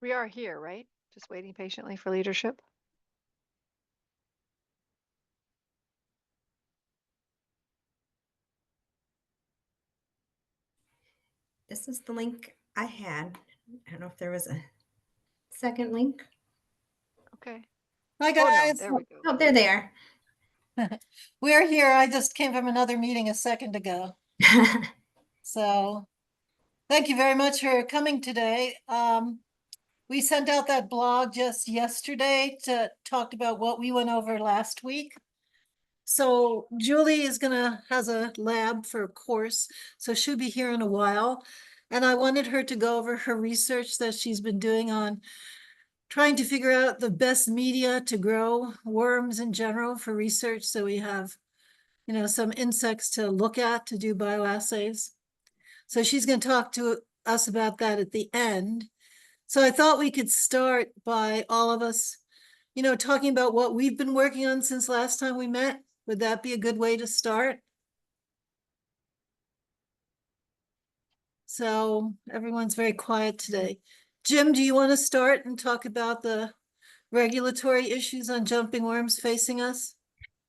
We are here, right? Just waiting patiently for leadership. This is the link I had. I don't know if there was a second link. Okay. Hi, Oh, no, guys. there we go. Oh, they're there. We're here. I just came from another meeting a second ago. So thank you very much for coming today. We sent out that blog just yesterday to talk about what we went over last week. So Julie has a lab for a course, so she'll be here in a while. And I wanted her to go over her research that she's been doing on trying to figure out the best media to grow worms in general for research. So we have, some insects to look at to do bioassays. So she's going to talk to us about that at the end. So I thought we could start by all of us, talking about what we've been working on since last time we met. Would that be a good way to start? So everyone's very quiet today. Jim, do you want to start and talk about the regulatory issues on jumping worms facing us?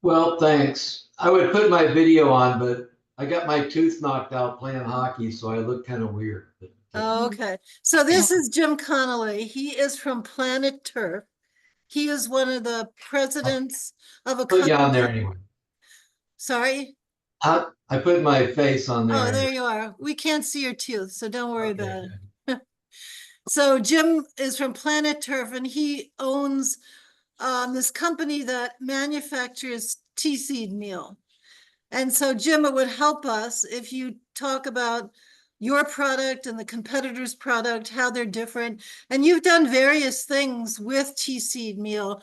Well, thanks. I would put my video on, but I got my tooth knocked out playing hockey, so I look kind of weird. Oh, okay. So this is Jim Connolly. He is from Planet Turf. He is one of the presidents of a Put you on there company. anyway. Sorry? I put my face on there. Oh, there you are. We can't see your tooth, so don't worry Okay, about it. good. So Jim is from Planet Turf, and he owns this company that manufactures tea seed meal. And so Jim, it would help us if you talk about your product and the competitor's product, how they're different. And you've done various things with tea seed meal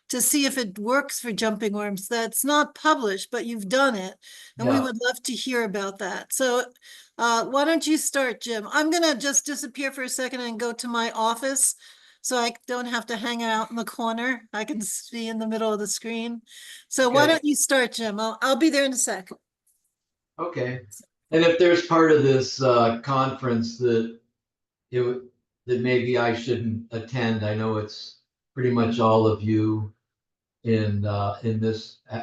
to see if it works for jumping worms. That's not published, but you've done it. And we Yeah. would love to hear about that. So why don't you start, Jim? I'm going to just disappear for a second and go to my office so I don't have to hang out in the corner. I can be in the middle of the screen. So why Okay. don't you start, Jim? I'll be there in a sec. Okay. And if there's part of this conference that that maybe I shouldn't attend, I know it's pretty much all of you in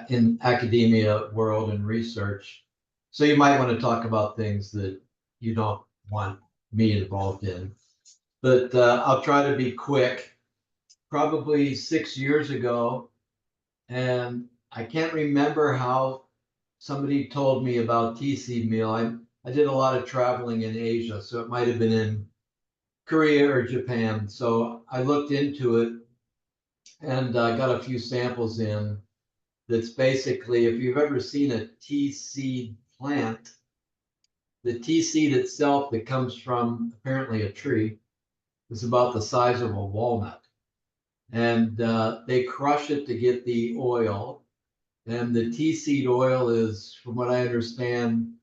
in academia world and research. So you might want to talk about things that you don't want me involved in. But I'll try to be quick. Probably 6 years ago, and I can't remember how somebody told me about tea seed meal. I did a lot of traveling in Asia, so it might have been in Korea or Japan. So I looked into it and got a few samples in. That's basically, if you've ever seen a tea seed plant, the tea seed itself that comes from apparently a tree is about the size of a walnut. And they crush it to get the oil. And the tea seed oil is, from what I understand,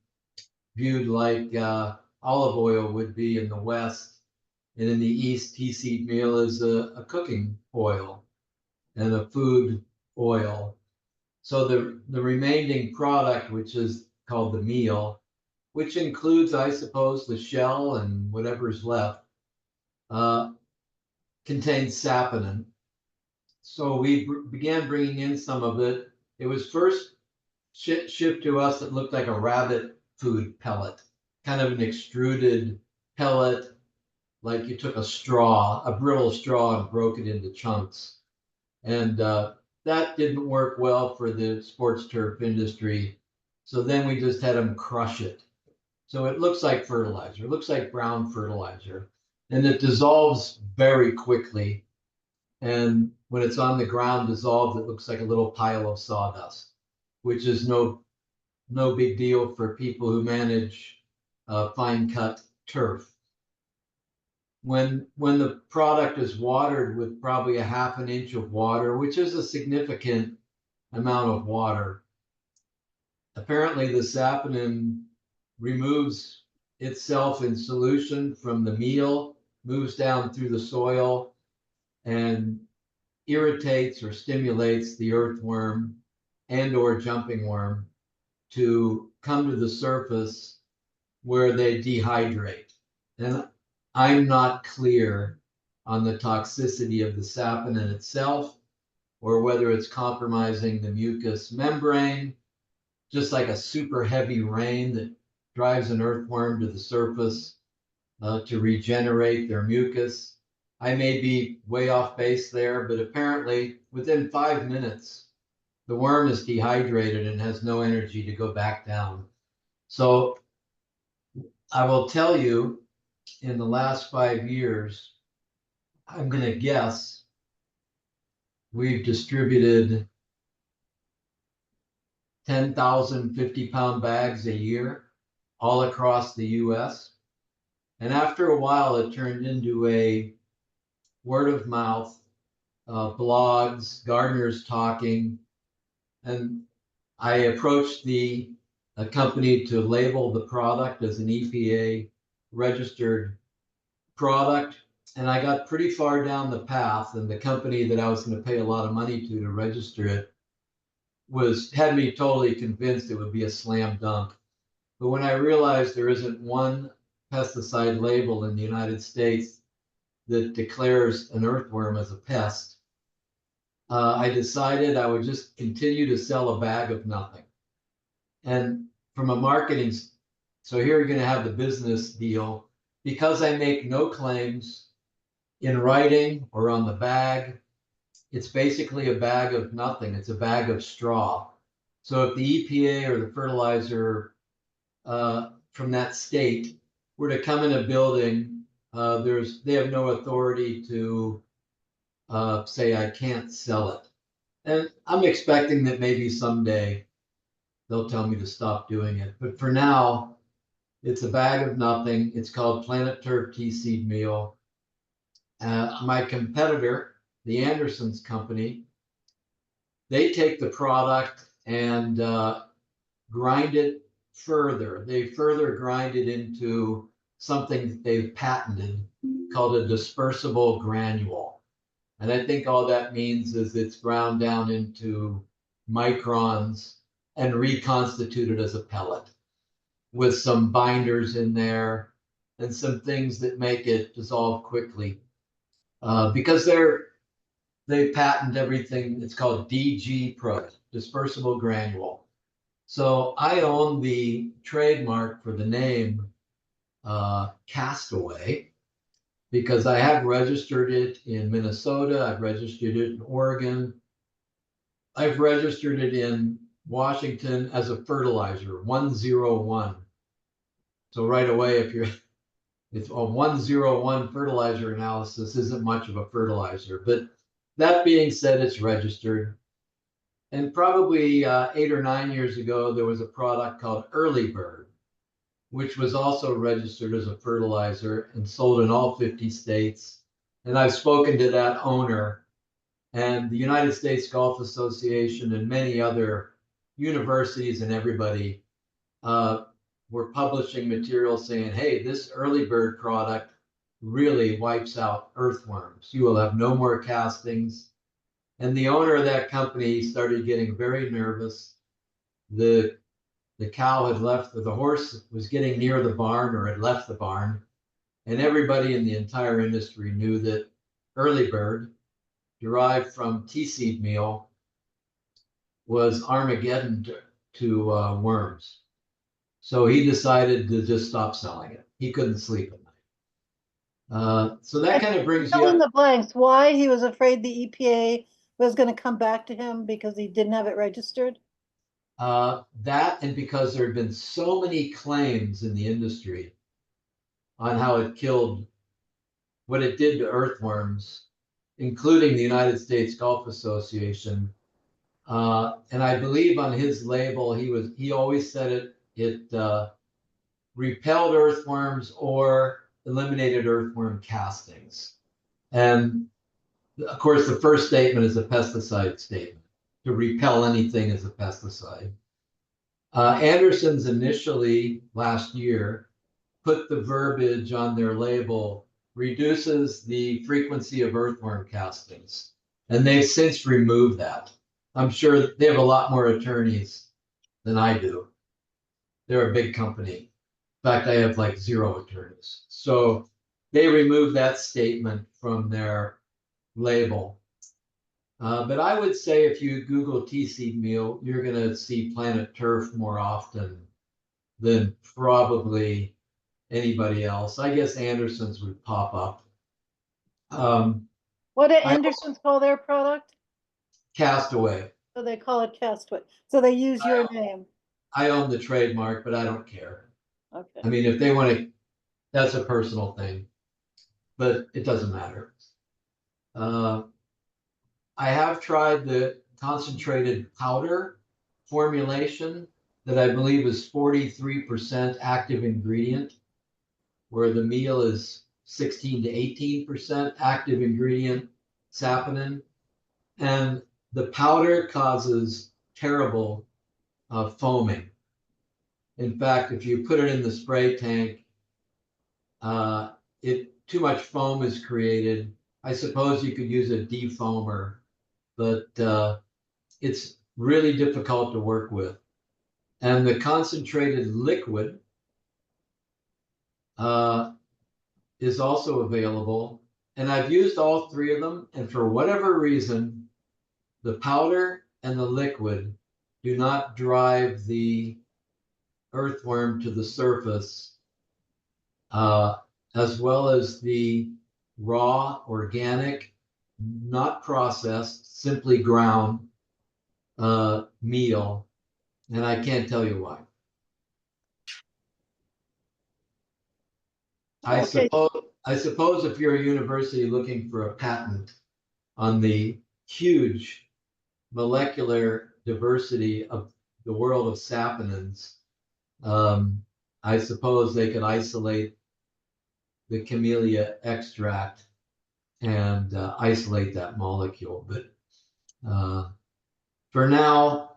viewed like olive oil would be in the West. And in the East, tea seed meal is a cooking oil and a food oil. So the remaining product, which is called the meal, which includes, I suppose, the shell and whatever's left, uh, contains saponin. So we began bringing in some of it. It was first shipped to us that looked like a rabbit food pellet, kind of an extruded pellet, like you took a straw, a brittle straw, and broke it into chunks. And that didn't work well for the sports turf industry. So then we just had them crush it. So it looks like fertilizer, it looks like brown fertilizer, and it dissolves very quickly. And when it's on the ground dissolved, it looks like a little pile of sawdust, which is no big deal for people who manage fine cut turf. When the product is watered with probably a half an inch of water, which is a significant amount of water, apparently the saponin removes itself in solution from the meal, moves down through the soil, and irritates or stimulates the earthworm and or jumping worm to come to the surface where they dehydrate. And I'm not clear on the toxicity of the saponin itself, or whether it's compromising the mucous membrane, just like a super heavy rain that drives an earthworm to the surface to regenerate their mucus. I may be way off base there, but apparently within 5 minutes, the worm is dehydrated and has no energy to go back down. So I will tell you, in the last 5 years, I'm going to guess we've distributed 10,000 50-pound bags a year all across the US. And after a while, it turned into a word of mouth, blogs, gardeners talking. And I approached a company to label the product as an EPA registered product. And I got pretty far down the path, and the company that I was going to pay a lot of money to register it had me totally convinced it would be a slam dunk. But when I realized there isn't one pesticide label in the United States that declares an earthworm as a pest, I decided I would just continue to sell a bag of nothing. And from a marketing, so here you're going to have the business deal. Because I make no claims in writing or on the bag, it's basically a bag of nothing. It's a bag of straw. So if the EPA or the fertilizer from that state were to come in a building, they have no authority to say I can't sell it. And I'm expecting that maybe someday they'll tell me to stop doing it. But for now, it's a bag of nothing. It's called Planet Turf Tea Seed Meal. My competitor, the Andersons company, they take the product and grind it further. They further grind it into something that they've patented called a dispersible granule. And I think all that means is it's ground down into microns and reconstituted as a pellet with some binders in there and some things that make it dissolve quickly. Because they patent everything. It's called DG Pro, dispersible granule. So I own the trademark for the name Castaway because I have registered it in Minnesota. I've registered it in Oregon. I've registered it in Washington as a fertilizer, 101. So right away, it's a 101 fertilizer analysis isn't much of a fertilizer. But that being said, it's registered. And probably 8 or 9 years ago, there was a product called Early Bird, which was also registered as a fertilizer and sold in all 50 states. And I've spoken to that owner, and the United States Golf Association and many other universities and everybody were publishing material saying, hey, this Early Bird product really wipes out earthworms. You will have no more castings. And the owner of that company started getting very nervous. The cow had left, the horse was getting near the barn or had left the barn. And everybody in the entire industry knew that Early Bird, derived from tea seed meal, was Armageddon to worms. So he decided to just stop selling it. He couldn't sleep at night. So that kind of brings you Fill in up. the blanks, why he was afraid the EPA was going to come back to him because he didn't have it registered? That, and because there have been so many claims in the industry on how it killed, what it did to earthworms, including the United States Golf Association. And I believe on his label, he always said it repelled earthworms or eliminated earthworm castings. And of course, the first statement is a pesticide statement. To repel anything is a pesticide. Anderson's initially last year put the verbiage on their label, reduces the frequency of earthworm castings. And they've since removed that. I'm sure they have a lot more attorneys than I do. They're a big company. In fact, I have like 0 attorneys. So they removed that statement from their label. But I would say if you Google tea seed meal, you're going to see Planet Turf more often than probably anybody else. I guess Anderson's would pop up. What do I also- Andersons call their product? Castaway. So they call it Castaway. So they use your name. I own the trademark, but I don't care. Okay. I mean, if they want to, that's a personal thing, but it doesn't matter. I have tried the concentrated powder formulation that I believe is 43% active ingredient, where the meal is 16 to 18% active ingredient saponin. And the powder causes terrible foaming. In fact, if you put it in the spray tank, too much foam is created. I suppose you could use a defoamer, but it's really difficult to work with. And the concentrated liquid is also available. And I've used all three of them. And for whatever reason, the powder and the liquid do not drive the earthworm to the surface, as well as the raw, organic, not processed, simply ground meal. And I can't tell you why. Okay. I suppose if you're a university looking for a patent on the huge molecular diversity of the world of saponins, I suppose they could isolate the camellia extract and isolate that molecule. But for now,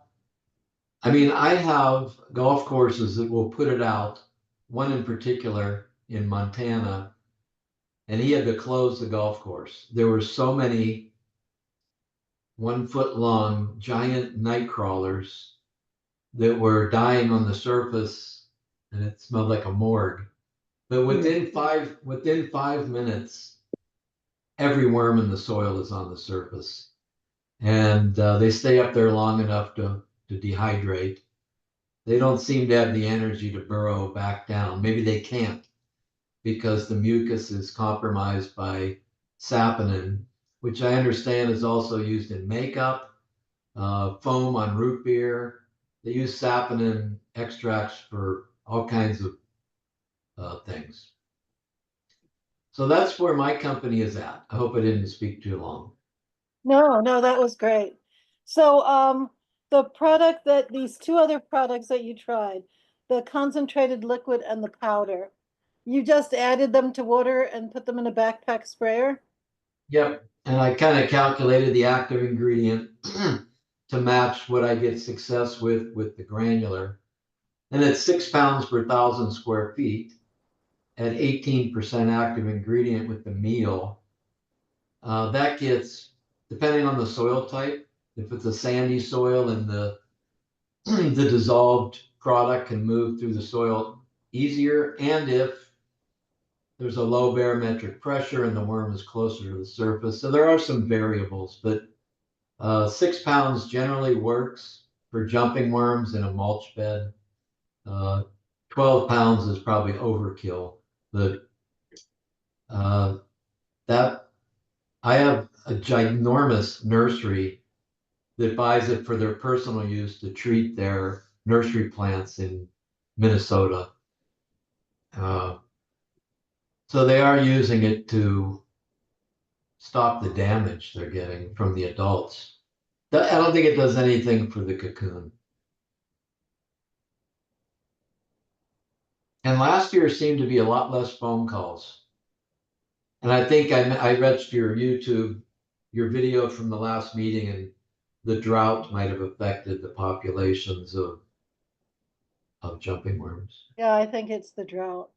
I mean, I have golf courses that will put it out, one in particular in Montana, and he had to close the golf course. There were so many 1 foot long giant night crawlers that were dying on the surface, and it smelled like a morgue. But within 5 minutes, every worm in the soil is on the surface, and they stay up there long enough to dehydrate. They don't seem to have the energy to burrow back down. Maybe they can't, because the mucus is compromised by saponin, which I understand is also used in makeup, foam on root beer. They use saponin extracts for all kinds of things. So that's where my company is at. I hope I didn't speak too long. No, that was great. So, the product these two other products that you tried, the concentrated liquid and the powder, you just added them to water and put them in a backpack sprayer? Yep. And I kind of calculated the active ingredient to match what I get success with the granular. And it's 6 pounds per 1,000 square feet at 18% active ingredient with the meal. That gets, depending on the soil type, if it's a sandy soil and the dissolved product can move through the soil easier, and if there's a low barometric pressure and the worm is closer to the surface. So there are some variables, but 6 pounds generally works for jumping worms in a mulch bed. 12 pounds is probably overkill, but that I have a ginormous nursery that buys it for their personal use to treat their nursery plants in Minnesota. So they are using it to stop the damage they're getting from the adults. I don't think it does anything for the cocoon. And last year seemed to be a lot less phone calls. And I think I read your YouTube, your video from the last meeting, and the drought might have affected the populations of jumping worms. Yeah, I think it's the drought.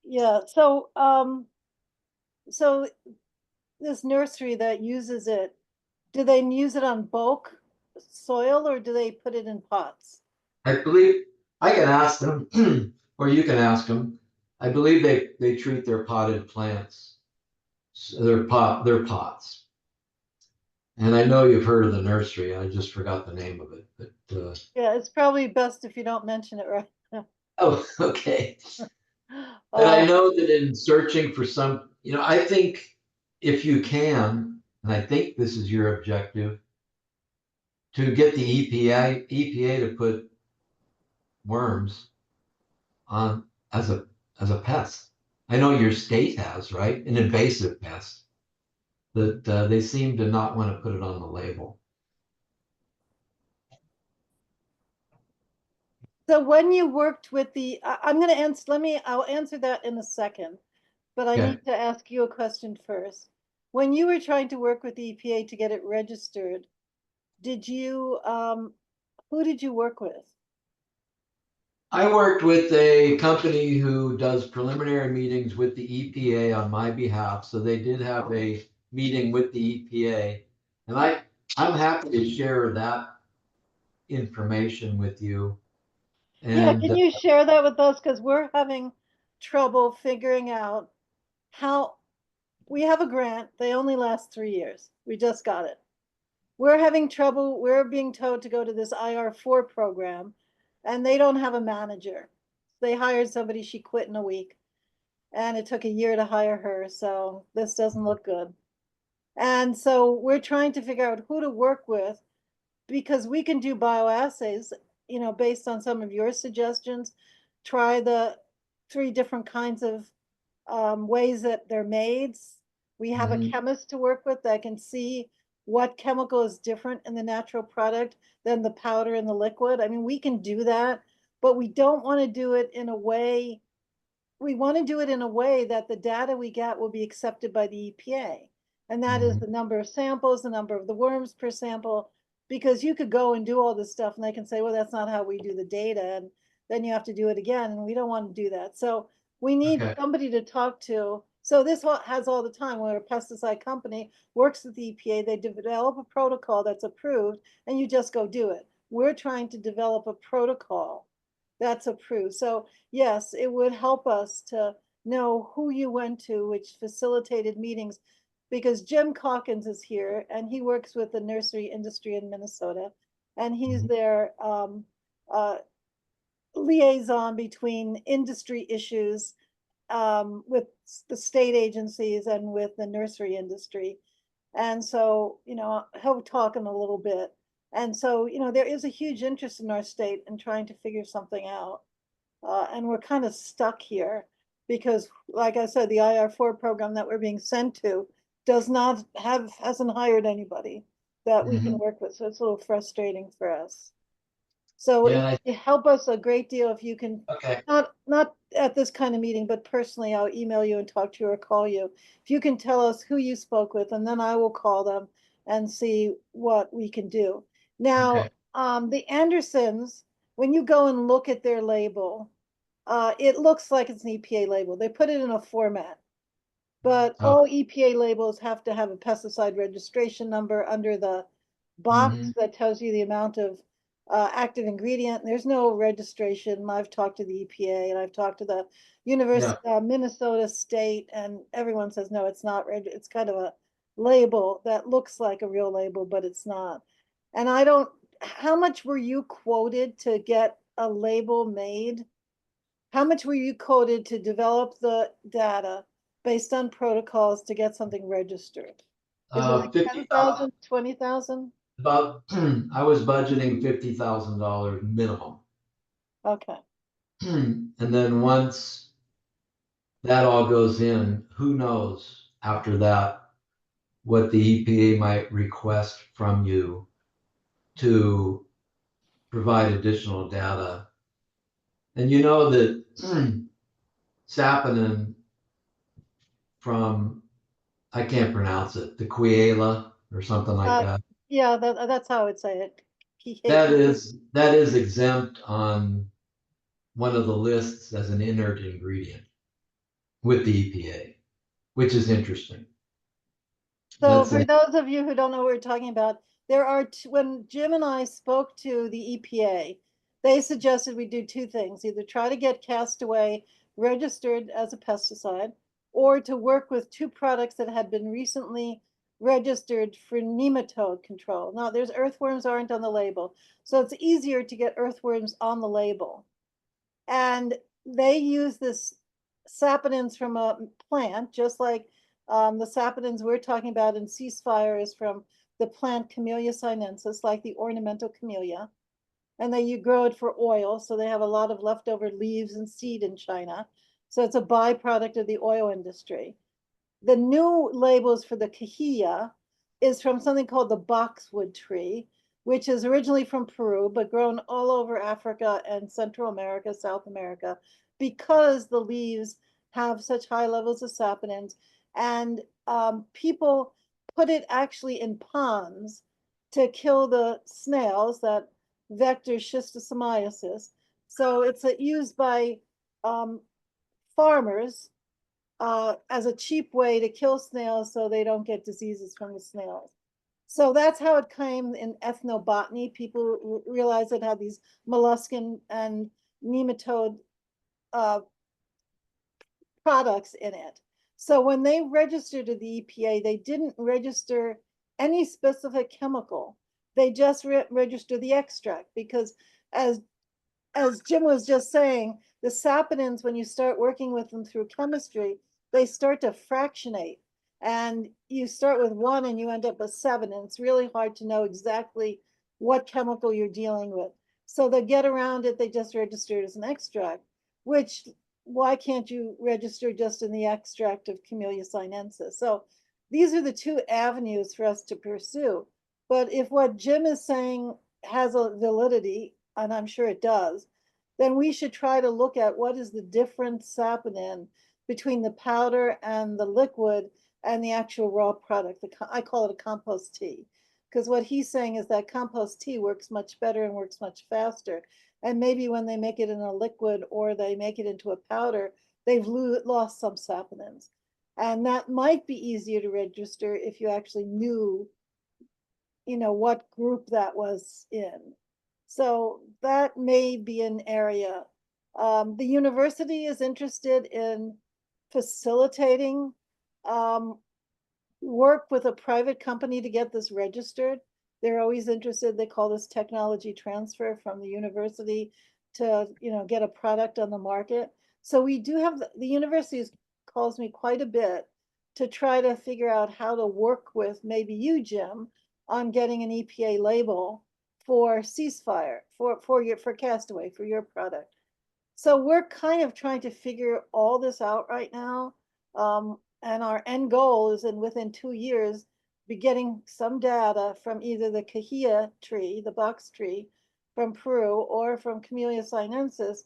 Yeah, so so this nursery that uses it, do they use it on bulk soil or do they put it in pots? I believe I can ask them, or you can ask them. I believe they treat their potted plants, their pots. And I know you've heard of the nursery. I just forgot the name of it, but Yeah, it's probably best if you don't mention it right now. oh, okay. But I Uh, know that in searching for some, I think if you can, and I think this is your objective, to get the EPA to put worms on as a pest. I know your state has, right? An invasive pest that they seem to not want to put it on the label. So when you worked with I'm gonna answer, I'll answer that in a second, but I Okay. need to ask you a question first. When you were trying to work with the EPA to get it registered, who did you work with? I worked with a company who does preliminary meetings with the EPA on my behalf. So they did have a meeting with the EPA. And I'm happy to share that information with you. Yeah, And can you share that with us? Because we're having trouble figuring out how, we have a grant, they only last 3 years. We just got it. We're having trouble, we're being told to go to this IR4 program, and they don't have a manager. They hired somebody, she quit in a week, and it took a year to hire her, so this doesn't look good. And so we're trying to figure out who to work with, because we can do bioassays, based on some of your suggestions, try the 3 different kinds of ways that they're made. We have a Mhm. chemist to work with that can see what chemical is different in the natural product than the powder and the liquid. I mean, we can do that, but we don't want to do it in a way, we want to do it in a way that the data we get will be accepted by the EPA. And that is Mhm. the number of samples, the number of the worms per sample, because you could go and do all this stuff and they can say, well, that's not how we do the data. And then you have to do it again. And we don't want to do that. So we need Okay. somebody to talk to. So this has all the time where a pesticide company works with the EPA, they develop a protocol that's approved and you just go do it. We're trying to develop a protocol that's approved. So yes, it would help us to know who you went to, which facilitated meetings, because Jim Calkins is here and he works with the nursery industry in Minnesota, and he's Mhm. their liaison between industry issues with the state agencies and with the nursery industry. And so, he'll talk in a little bit. And so, there is a huge interest in our state in trying to figure something out. And we're kind of stuck here because, like I said, the IR4 program that we're being sent to hasn't hired anybody that we can Mhm. work with. So it's a little frustrating for us. So Yeah. it help us a great deal if you can, Okay. not at this kind of meeting, but personally, I'll email you and talk to you or call you. If you can tell us who you spoke with, and then I will call them and see what we can do. Now, Okay. the Andersons, when you go and look at their label, it looks like it's an EPA label. They put it in a format, but Oh. all EPA labels have to have a pesticide registration number under the box Mhm. that tells you the amount of active ingredient. There's no registration. I've talked to the EPA and I've talked to the University, Minnesota State, and everyone says, no, it's not. It's kind of a label that looks like a real label, but it's not. And how much were you quoted to get a label made? How much were you quoted to develop the data based on protocols to get something registered? Is it like 50,000. 10,000, 20,000? About I was budgeting $50,000 minimum. Okay. And then once that all goes in, who knows after that what the EPA might request from you to provide additional data. And you know that saponin from, I can't pronounce it, the Quiela or something like that. Yeah, that's how I would say it. That is exempt on one of the lists as an inert ingredient with the EPA, which is interesting. So That's for those of you who don't know what we're talking about, when Jim and I spoke to the EPA, they suggested we do 2 things: either try to get Castaway registered as a pesticide, or to work with 2 products that had been recently registered for nematode control. Now, there's earthworms aren't on the label, so it's easier to get earthworms on the label. And they use this saponins from a plant, just like the saponins we're talking about in ceasefire is from the plant Camellia sinensis, like the ornamental camellia. And you grow it for oil, so they have a lot of leftover leaves and seed in China. So it's a byproduct of the oil industry. The new labels for the cahuilla is from something called the boxwood tree, which is originally from Peru, but grown all over Africa and Central America, South America, because the leaves have such high levels of saponins. And people put it actually in ponds to kill the snails that vector schistosomiasis. So it's used by farmers as a cheap way to kill snails so they don't get diseases from the snails. So that's how it came in ethnobotany. People realized it had these molluscan and nematode products in it. So when they registered to the EPA, they didn't register any specific chemical. They just registered the extract because as Jim was just saying, the saponins, when you start working with them through chemistry, they start to fractionate. And you start with 1 and you end up with 7. And it's really hard to know exactly what chemical you're dealing with. So they get around it, they just register it as an extract, which why can't you register just in the extract of Camellia sinensis? So these are the 2 avenues for us to pursue. But if what Jim is saying has a validity, and I'm sure it does, then we should try to look at what is the different saponin between the powder and the liquid and the actual raw product. I call it a compost tea, because what he's saying is that compost tea works much better and works much faster. And maybe when they make it in a liquid or they make it into a powder, they've lost some saponins. And that might be easier to register if you actually knew, what group that was in. So that may be an area. The university is interested in facilitating work with a private company to get this registered. They're always interested. They call this technology transfer from the university to, get a product on the market. So we do have, the university calls me quite a bit to try to figure out how to work with maybe you, Jim, on getting an EPA label for ceasefire, for Castaway, for your product. So we're kind of trying to figure all this out right now. And our end goal is within 2 years, be getting some data from either the cahuilla tree, the box tree from Peru, or from Camellia sinensis,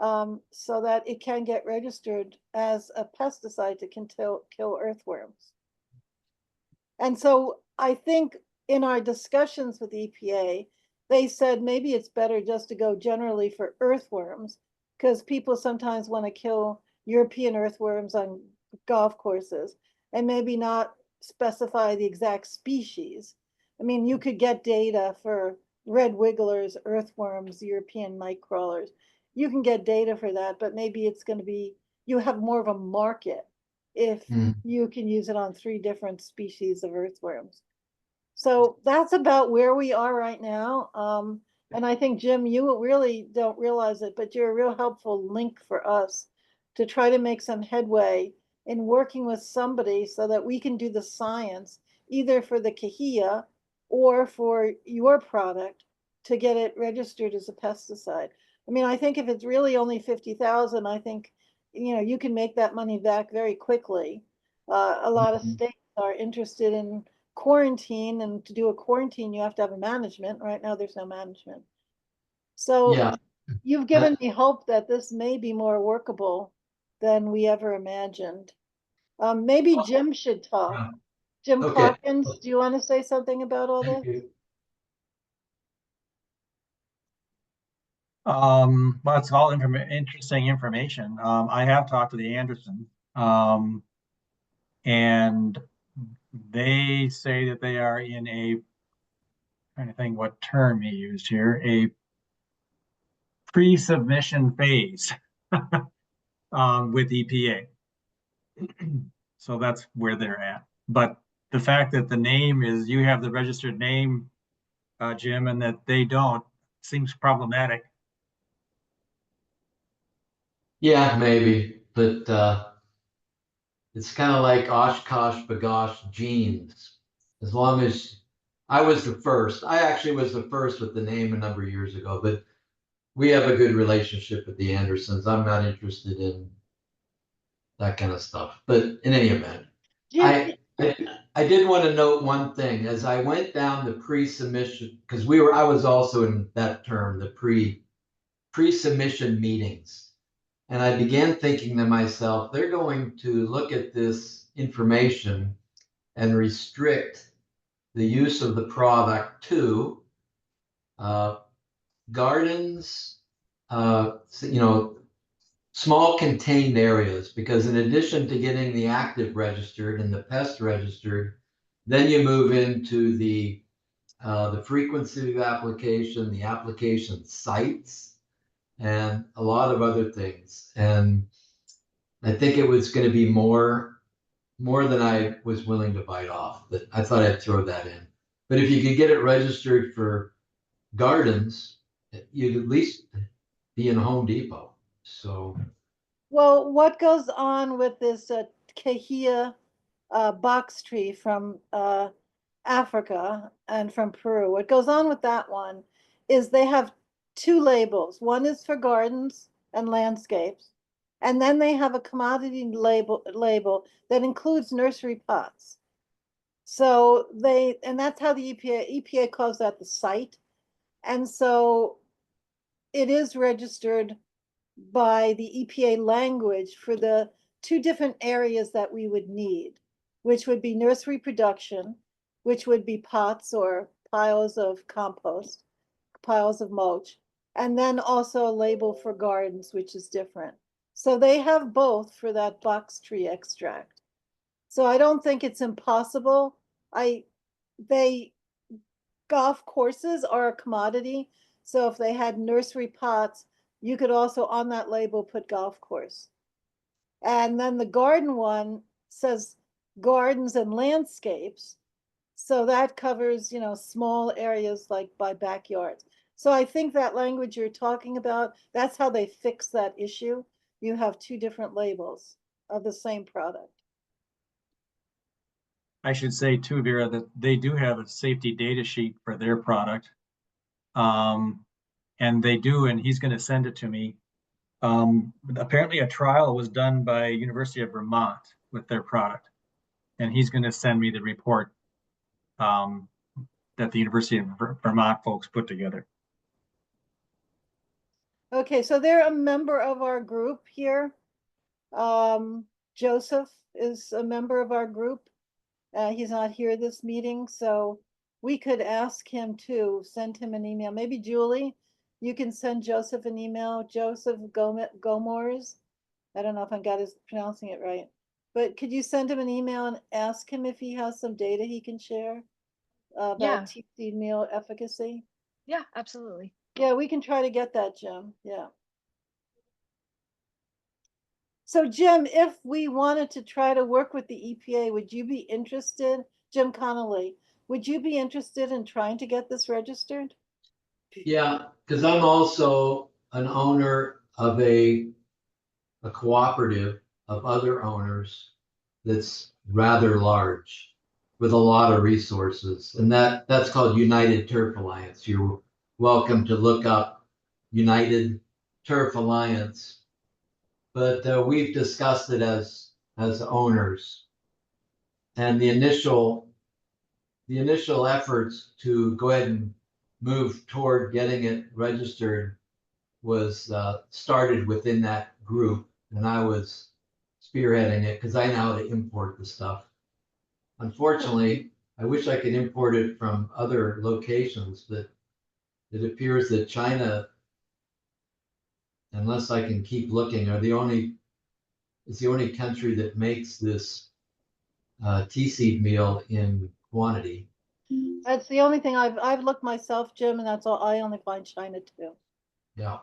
so that it can get registered as a pesticide to kill earthworms. And so I think in our discussions with the EPA, they said maybe it's better just to go generally for earthworms, because people sometimes want to kill European earthworms on golf courses and maybe not specify the exact species. I mean, you could get data for red wigglers, earthworms, European night crawlers. You can get data for that, but maybe it's going to be, you have more of a market if you can use it on 3 different species of earthworms. So that's about where we are right now. And I think, Jim, you really don't realize it, but you're a real helpful link for us to try to make some headway in working with somebody so that we can do the science, either for the cahuilla or for your product, to get it registered as a pesticide. I mean, I think if it's really only 50,000, I think, you can make that money back very quickly. A lot of states are interested in quarantine, and to do a quarantine, you have to have a management. Right now, there's no management. So Yeah. you've given me hope that this may be more workable than we ever imagined. Maybe Jim should talk. Yeah. Jim Okay. Calkins, do you want to say something about all Thank this? you. Well, it's all interesting information. I have talked to the Anderson, and they say that they are in trying to think what term he used here, a pre-submission phase. with EPA. So that's where they're at. But the fact that the name is, you have the registered name, Jim, and that they don't, seems problematic. Yeah, maybe, but it's kind of like Oshkosh Bagosh jeans. As long as I was the first, I actually was the first with the name a number of years ago, but we have a good relationship with the Andersons. I'm not interested in that kind of stuff. But in any event, Jim, I did want to note one thing as I went down the pre-submission, because I was also in that term, the pre-submission meetings. And I began thinking to myself, they're going to look at this information and restrict the use of the product to gardens, small contained areas, because in addition to getting the active registered and the pest registered, then you move into the frequency of application, the application sites, and a lot of other things. And I think it was going to be more than I was willing to bite off. But I thought I'd throw that in. But if you could get it registered for gardens, you'd at least be in Home Depot. So well, what goes on with this Kehia box tree from Africa and from Peru? What goes on with that one is they have two labels. One is for gardens and landscapes, and then they have a commodity label that includes nursery pots. So and that's how the EPA calls that the site. And so it is registered by the EPA language for the two different areas that we would need, which would be nursery production, which would be pots or piles of compost, piles of mulch, and then also a label for gardens, which is different. So they have both for that box tree extract. So I don't think it's impossible. Golf courses are a commodity. So if they had nursery pots, you could also on that label put golf course. And then the garden one says gardens and landscapes. So that covers, small areas like by backyards. So I think that language you're talking about, that's how they fix that issue. You have two different labels of the same product. I should say too, Vera, that they do have a safety data sheet for their product. And they do, and he's going to send it to me. Apparently a trial was done by University of Vermont with their product, and he's going to send me the report that the University of Vermont folks put together. Okay, so they're a member of our group here. Joseph is a member of our group. He's not here this meeting, so we could ask him to send him an email. Maybe Julie, you can send Joseph an email. Joseph Gomors. I don't know if I'm pronouncing it right, but could you send him an email and ask him if he has some data he can share about Yeah. TC meal efficacy? Yeah, absolutely. Yeah, we can try to get that, Jim. Yeah. So Jim, if we wanted to try to work with the EPA, would you be interested, Jim Connolly, would you be interested in trying to get this registered? yeah, because I'm also an owner of a cooperative of other owners that's rather large with a lot of resources. And that's called United Turf Alliance. You're welcome to look up United Turf Alliance. But we've discussed it as owners. And the initial efforts to go ahead and move toward getting it registered was started within that group, and I was spearheading it because I know how to import the stuff. Unfortunately, I wish I could import it from other locations, but it appears that China, unless I can keep looking, is the only country that makes this tea seed meal in quantity. That's the only thing I've looked myself, Jim, and that's all. I only find China too. Yeah.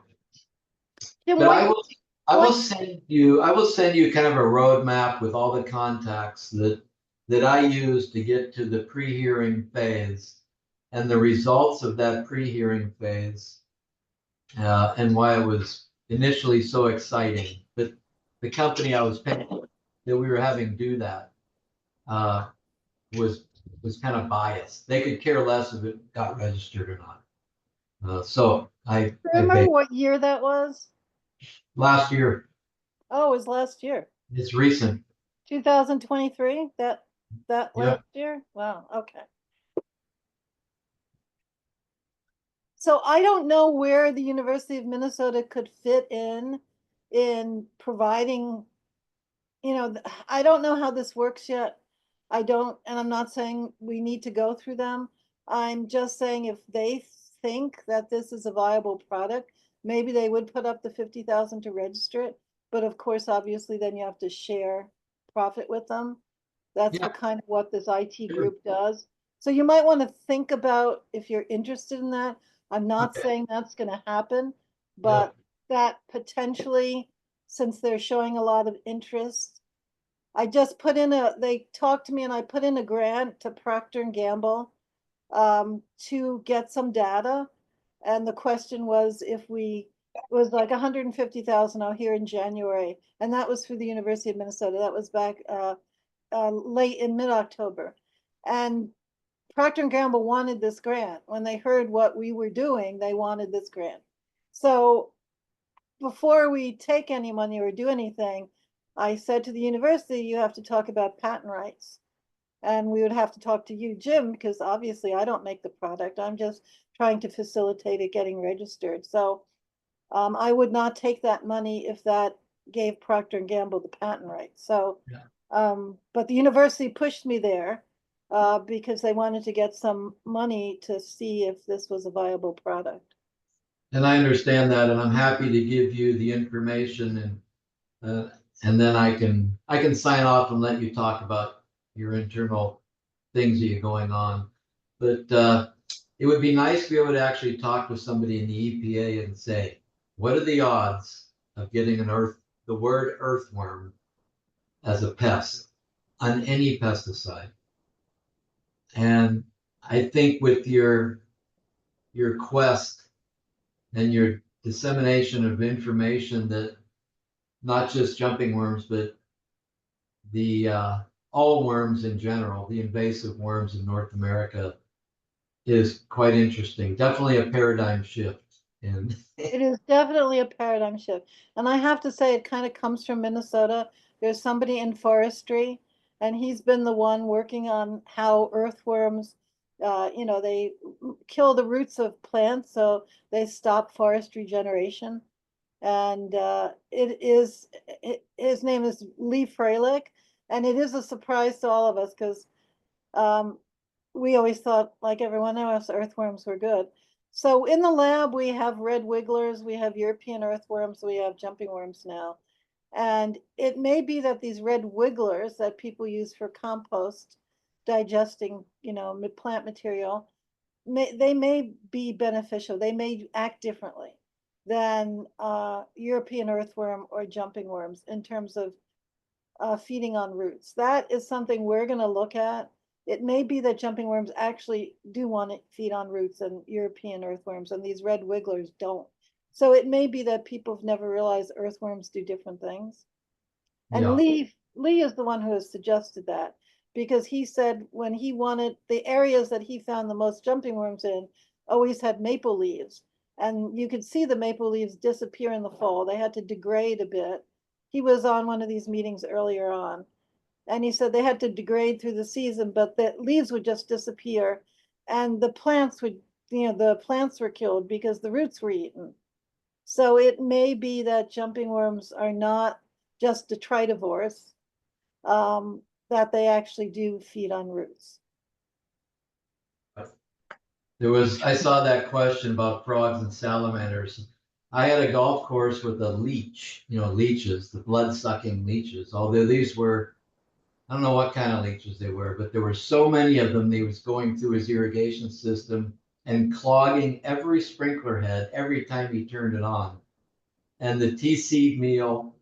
Jim, But what I will send you kind of a roadmap with all the contacts that I use to get to the pre-hearing phase and the results of that pre-hearing phase, and why it was initially so exciting. But the company I was paying that we were having do that was kind of biased. They could care less if it got registered or not. So I Remember what year that was? last year, Oh, it was last year, it's recent. 2023, that Yeah. last year? Wow, okay. So I don't know where the University of Minnesota could fit in providing, I don't know how this works yet. I don't, and I'm not saying we need to go through them. I'm just saying if they think that this is a viable product, maybe they would put up the 50,000 to register it. But of course, obviously, then you have to share profit with them. That's Yeah. kind of what this IT group does. So you might want to think about if you're interested in that. I'm not Okay. saying that's going to happen, but that potentially, since they're showing a lot of interest, I just put in they talked to me and I put in a grant to Procter and Gamble to get some data. And the question was if it was like 150,000 out here in January. And that was through the University of Minnesota. That was back late in mid-October. And Procter and Gamble wanted this grant. When they heard what we were doing, they wanted this grant. So before we take any money or do anything, I said to the university, you have to talk about patent rights. And we would have to talk to you, Jim, because obviously I don't make the product. I'm just trying to facilitate it getting registered. So I would not take that money if that gave Procter and Gamble the patent rights. So, but the university pushed me there because they wanted to get some money to see if this was a viable product. And I understand that, and I'm happy to give you the information, and then I can sign off and let you talk about your internal things that you're going on. But it would be nice to be able to actually talk to somebody in the EPA and say, what are the odds of getting the word earthworm as a pest on any pesticide? And I think with your quest and your dissemination of information that not just jumping worms, but the all worms in general, the invasive worms in North America, is quite interesting. Definitely a paradigm shift. And It is definitely a paradigm shift. And I have to say, it kind of comes from Minnesota. There's somebody in forestry, and he's been the one working on how earthworms, they kill the roots of plants, so they stop forest regeneration. And his name is Lee Freilich, and it is a surprise to all of us because we always thought, like everyone else, earthworms were good. So in the lab, we have red wigglers, we have European earthworms, we have jumping worms now. And it may be that these red wigglers that people use for compost, digesting, plant material, they may be beneficial. They may act differently than European earthworm or jumping worms in terms of feeding on roots. That is something we're going to look at. It may be that jumping worms actually do want to feed on roots and European earthworms, and these red wigglers don't. So it may be that people have never realized earthworms do different things. And yeah. Lee is the one who has suggested that, because he said when he wanted the areas that he found the most jumping worms in always had maple leaves. And you could see the maple leaves disappear in the fall. They had to degrade a bit. He was on one of these meetings earlier on. And he said they had to degrade through the season, but the leaves would just disappear. And the plants were killed because the roots were eaten. So it may be that jumping worms are not just detritivores, that they actually do feed on roots. I saw that question about frogs and salamanders. I had a golf course with a leech, leeches, the blood-sucking leeches, although these were, I don't know what kind of leeches they were, but there were so many of them, he was going through his irrigation system and clogging every sprinkler head every time he turned it on. And the tea seed meal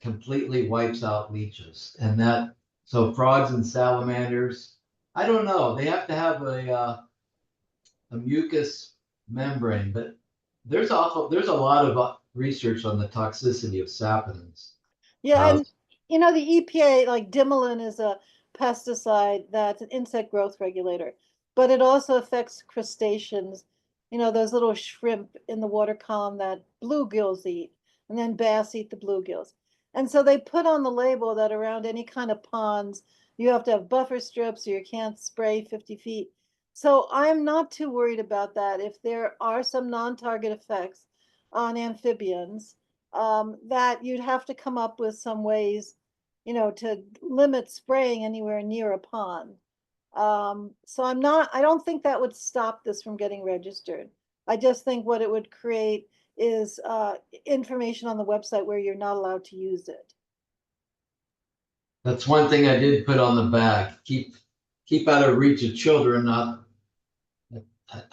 completely wipes out leeches. And that, so frogs and salamanders, I don't know, they have to have a mucus membrane, but there's a lot of research on the toxicity of saponins. Yeah, and you know, the EPA, like Dimilin is a pesticide that's an insect growth regulator, but it also affects crustaceans, you know, those little shrimp in the water column that bluegills eat, and then bass eat the bluegills. And so they put on the label that around any kind of ponds, you have to have buffer strips or you can't spray 50 feet. So I'm not too worried about that. If there are some non-target effects on amphibians, that you'd have to come up with some ways, you know, to limit spraying anywhere near a pond. So I don't think that would stop this from getting registered. I just think what it would create is information on the website where you're not allowed to use it. That's one thing I did put on the back. Keep out of reach of children. I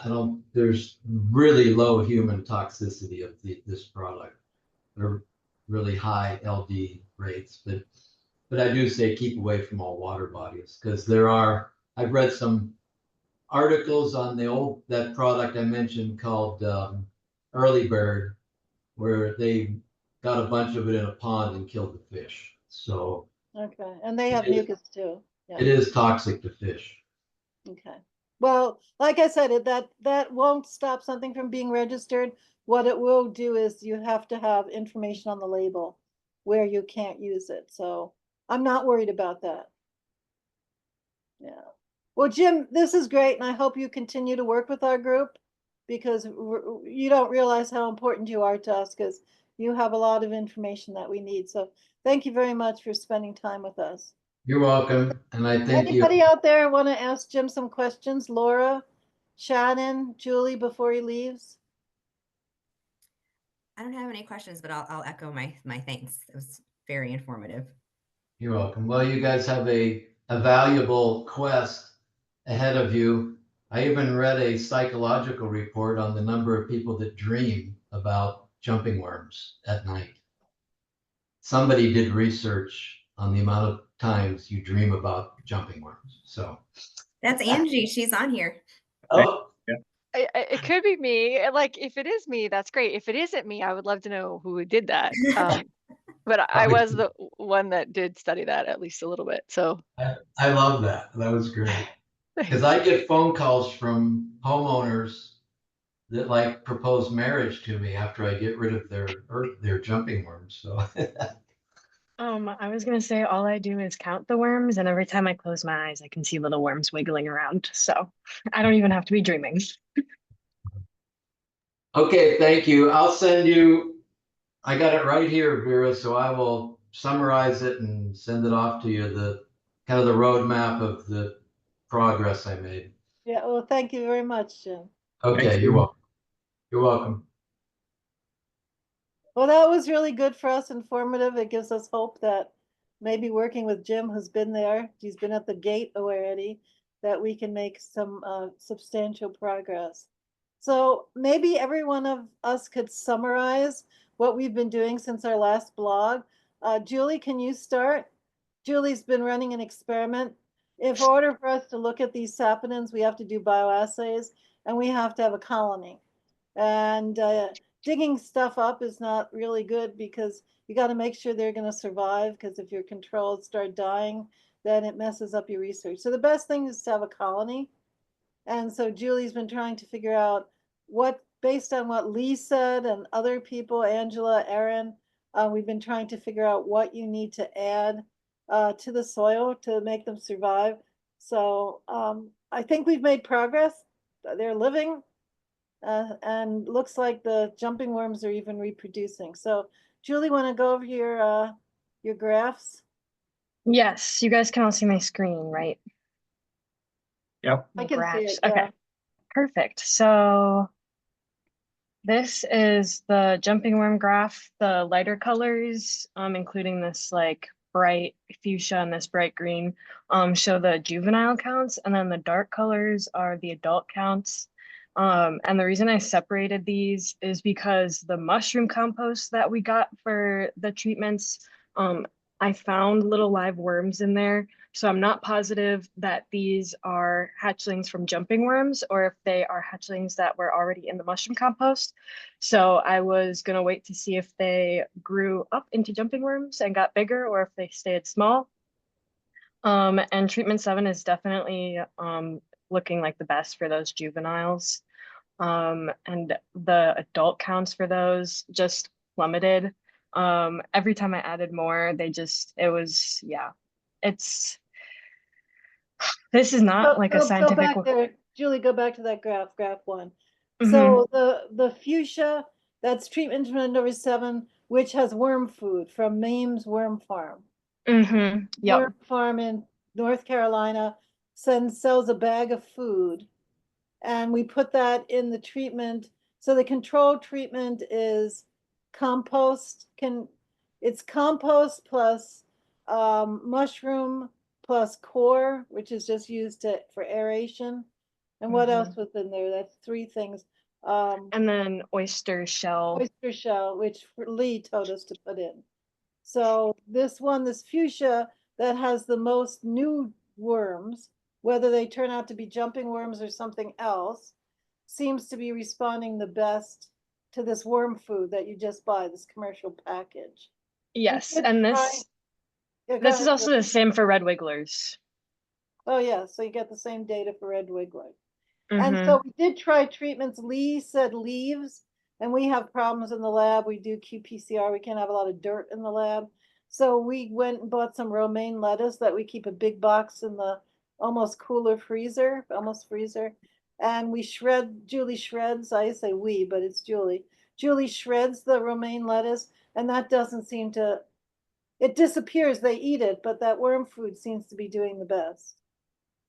don't. There's really low human toxicity of this product. They're really high LD rates, but I do say keep away from all water bodies because I've read some articles on that product I mentioned called Early Bird, where they got a bunch of it in a pond and killed the fish. So Okay, and they have mucus too. Yeah. it is toxic to fish. Okay. Well, like I said, that won't stop something from being registered. What it will do is you have to have information on the label where you can't use it. So I'm not worried about that. Yeah. Well, Jim, this is great, and I hope you continue to work with our group because you don't realize how important you are to us because you have a lot of information that we need. So thank you very much for spending time with us. You're welcome, and I thank you. Anybody out there want to ask Jim some questions? Laura, Shannon, Julie, before he leaves? I don't have any questions, but I'll echo my thanks. It was very informative. You're welcome. Well, you guys have a valuable quest ahead of you. I even read a psychological report on the number of people that dream about jumping worms at night. Somebody did research on the amount of times you dream about jumping worms. So That's Angie. She's on here. oh, It could be me. Like, if it is me, that's great. If it isn't me, I would love to know who did that. But I was the one that did study that at least a little bit. So I love that. That was great. Because I get phone calls from homeowners that like propose marriage to me after I get rid of their jumping worms. So I was gonna say all I do is count the worms, and every time I close my eyes, I can see little worms wiggling around. So I don't even have to be dreaming. okay, thank you. I'll send you. I got it right here, Vera. So I will summarize it and send it off to you. The kind of the roadmap of the progress I made. Yeah, well, thank you very much, Jim. Okay, Thank you're you. welcome. You're welcome. Well, that was really good for us, informative. It gives us hope that maybe working with Jim, who's been there, he's been at the gate already, that we can make some substantial progress. So maybe every one of us could summarize what we've been doing since our last blog. Julie, can you start? Julie's been running an experiment. In order for us to look at these saponins, we have to do bioassays and we have to have a colony. And digging stuff up is not really good because you got to make sure they're going to survive, because if your controls start dying, then it messes up your research. So the best thing is to have a colony. And so Julie's been trying to figure out what, based on what Lee said and other people, Angela, Erin, we've been trying to figure out what you need to add to the soil to make them survive. So I think we've made progress. They're living. And looks like the jumping worms are even reproducing. So Julie, want to go over your graphs? Yes, you guys can all see my screen, right? Yep. I My can see graphs. it, Okay, yeah. perfect. So this is the jumping worm graph. The lighter colors, including this like bright fuchsia and this bright green, show the juvenile counts, and then the dark colors are the adult counts. And the reason I separated these is because the mushroom compost that we got for the treatments, I found little live worms in there. So I'm not positive that these are hatchlings from jumping worms or if they are hatchlings that were already in the mushroom compost. So I was gonna wait to see if they grew up into jumping worms and got bigger or if they stayed small. And treatment 7 is definitely looking like the best for those juveniles. And the adult counts for those just plummeted. Every time I added more, this is not like a Go scientific. back there, Julie, go back to that graph 1. Mhm. So the fuchsia, that's treatment number 7, which has worm food from Mame's Worm Farm. Yep. Worm Farm in North Carolina sells a bag of food, and we put that in the treatment. So the control treatment is compost. It's compost plus mushroom plus core, which is just used for aeration. And what else was in there? That's 3 things. And then oyster shell. Oyster shell, which Lee told us to put in. So this fuchsia that has the most new worms, whether they turn out to be jumping worms or something else, seems to be responding the best to this worm food that you just buy, this commercial package. Yes, and this is also the same for red wigglers. Oh yeah, so you get the same data for red wiggler. And so we did try treatments. Lee said leaves, and we have problems in the lab. We do qPCR. We can't have a lot of dirt in the lab. So we went and bought some romaine lettuce that we keep a big box in the almost freezer. And we Julie shreds, I say we, but it's Julie. Julie shreds the romaine lettuce, and that doesn't seem to, it disappears, they eat it, but that worm food seems to be doing the best.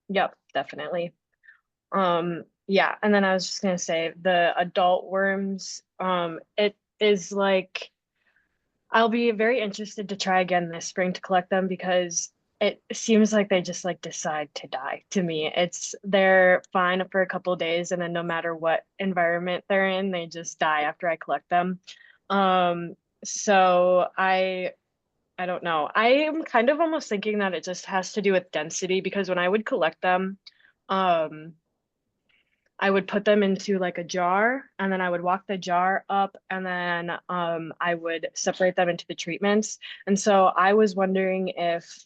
Yep, definitely. Yeah, and then I was just gonna say the adult worms, it is like I'll be very interested to try again this spring to collect them because it seems like they just like decide to die to me. They're fine for a couple days and then no matter what environment they're in, they just die after I collect them. So I don't know. I am kind of almost thinking that it just has to do with density because when I would collect them, I would put them into like a jar and then I would walk the jar up and then I would separate them into the treatments. And so I was wondering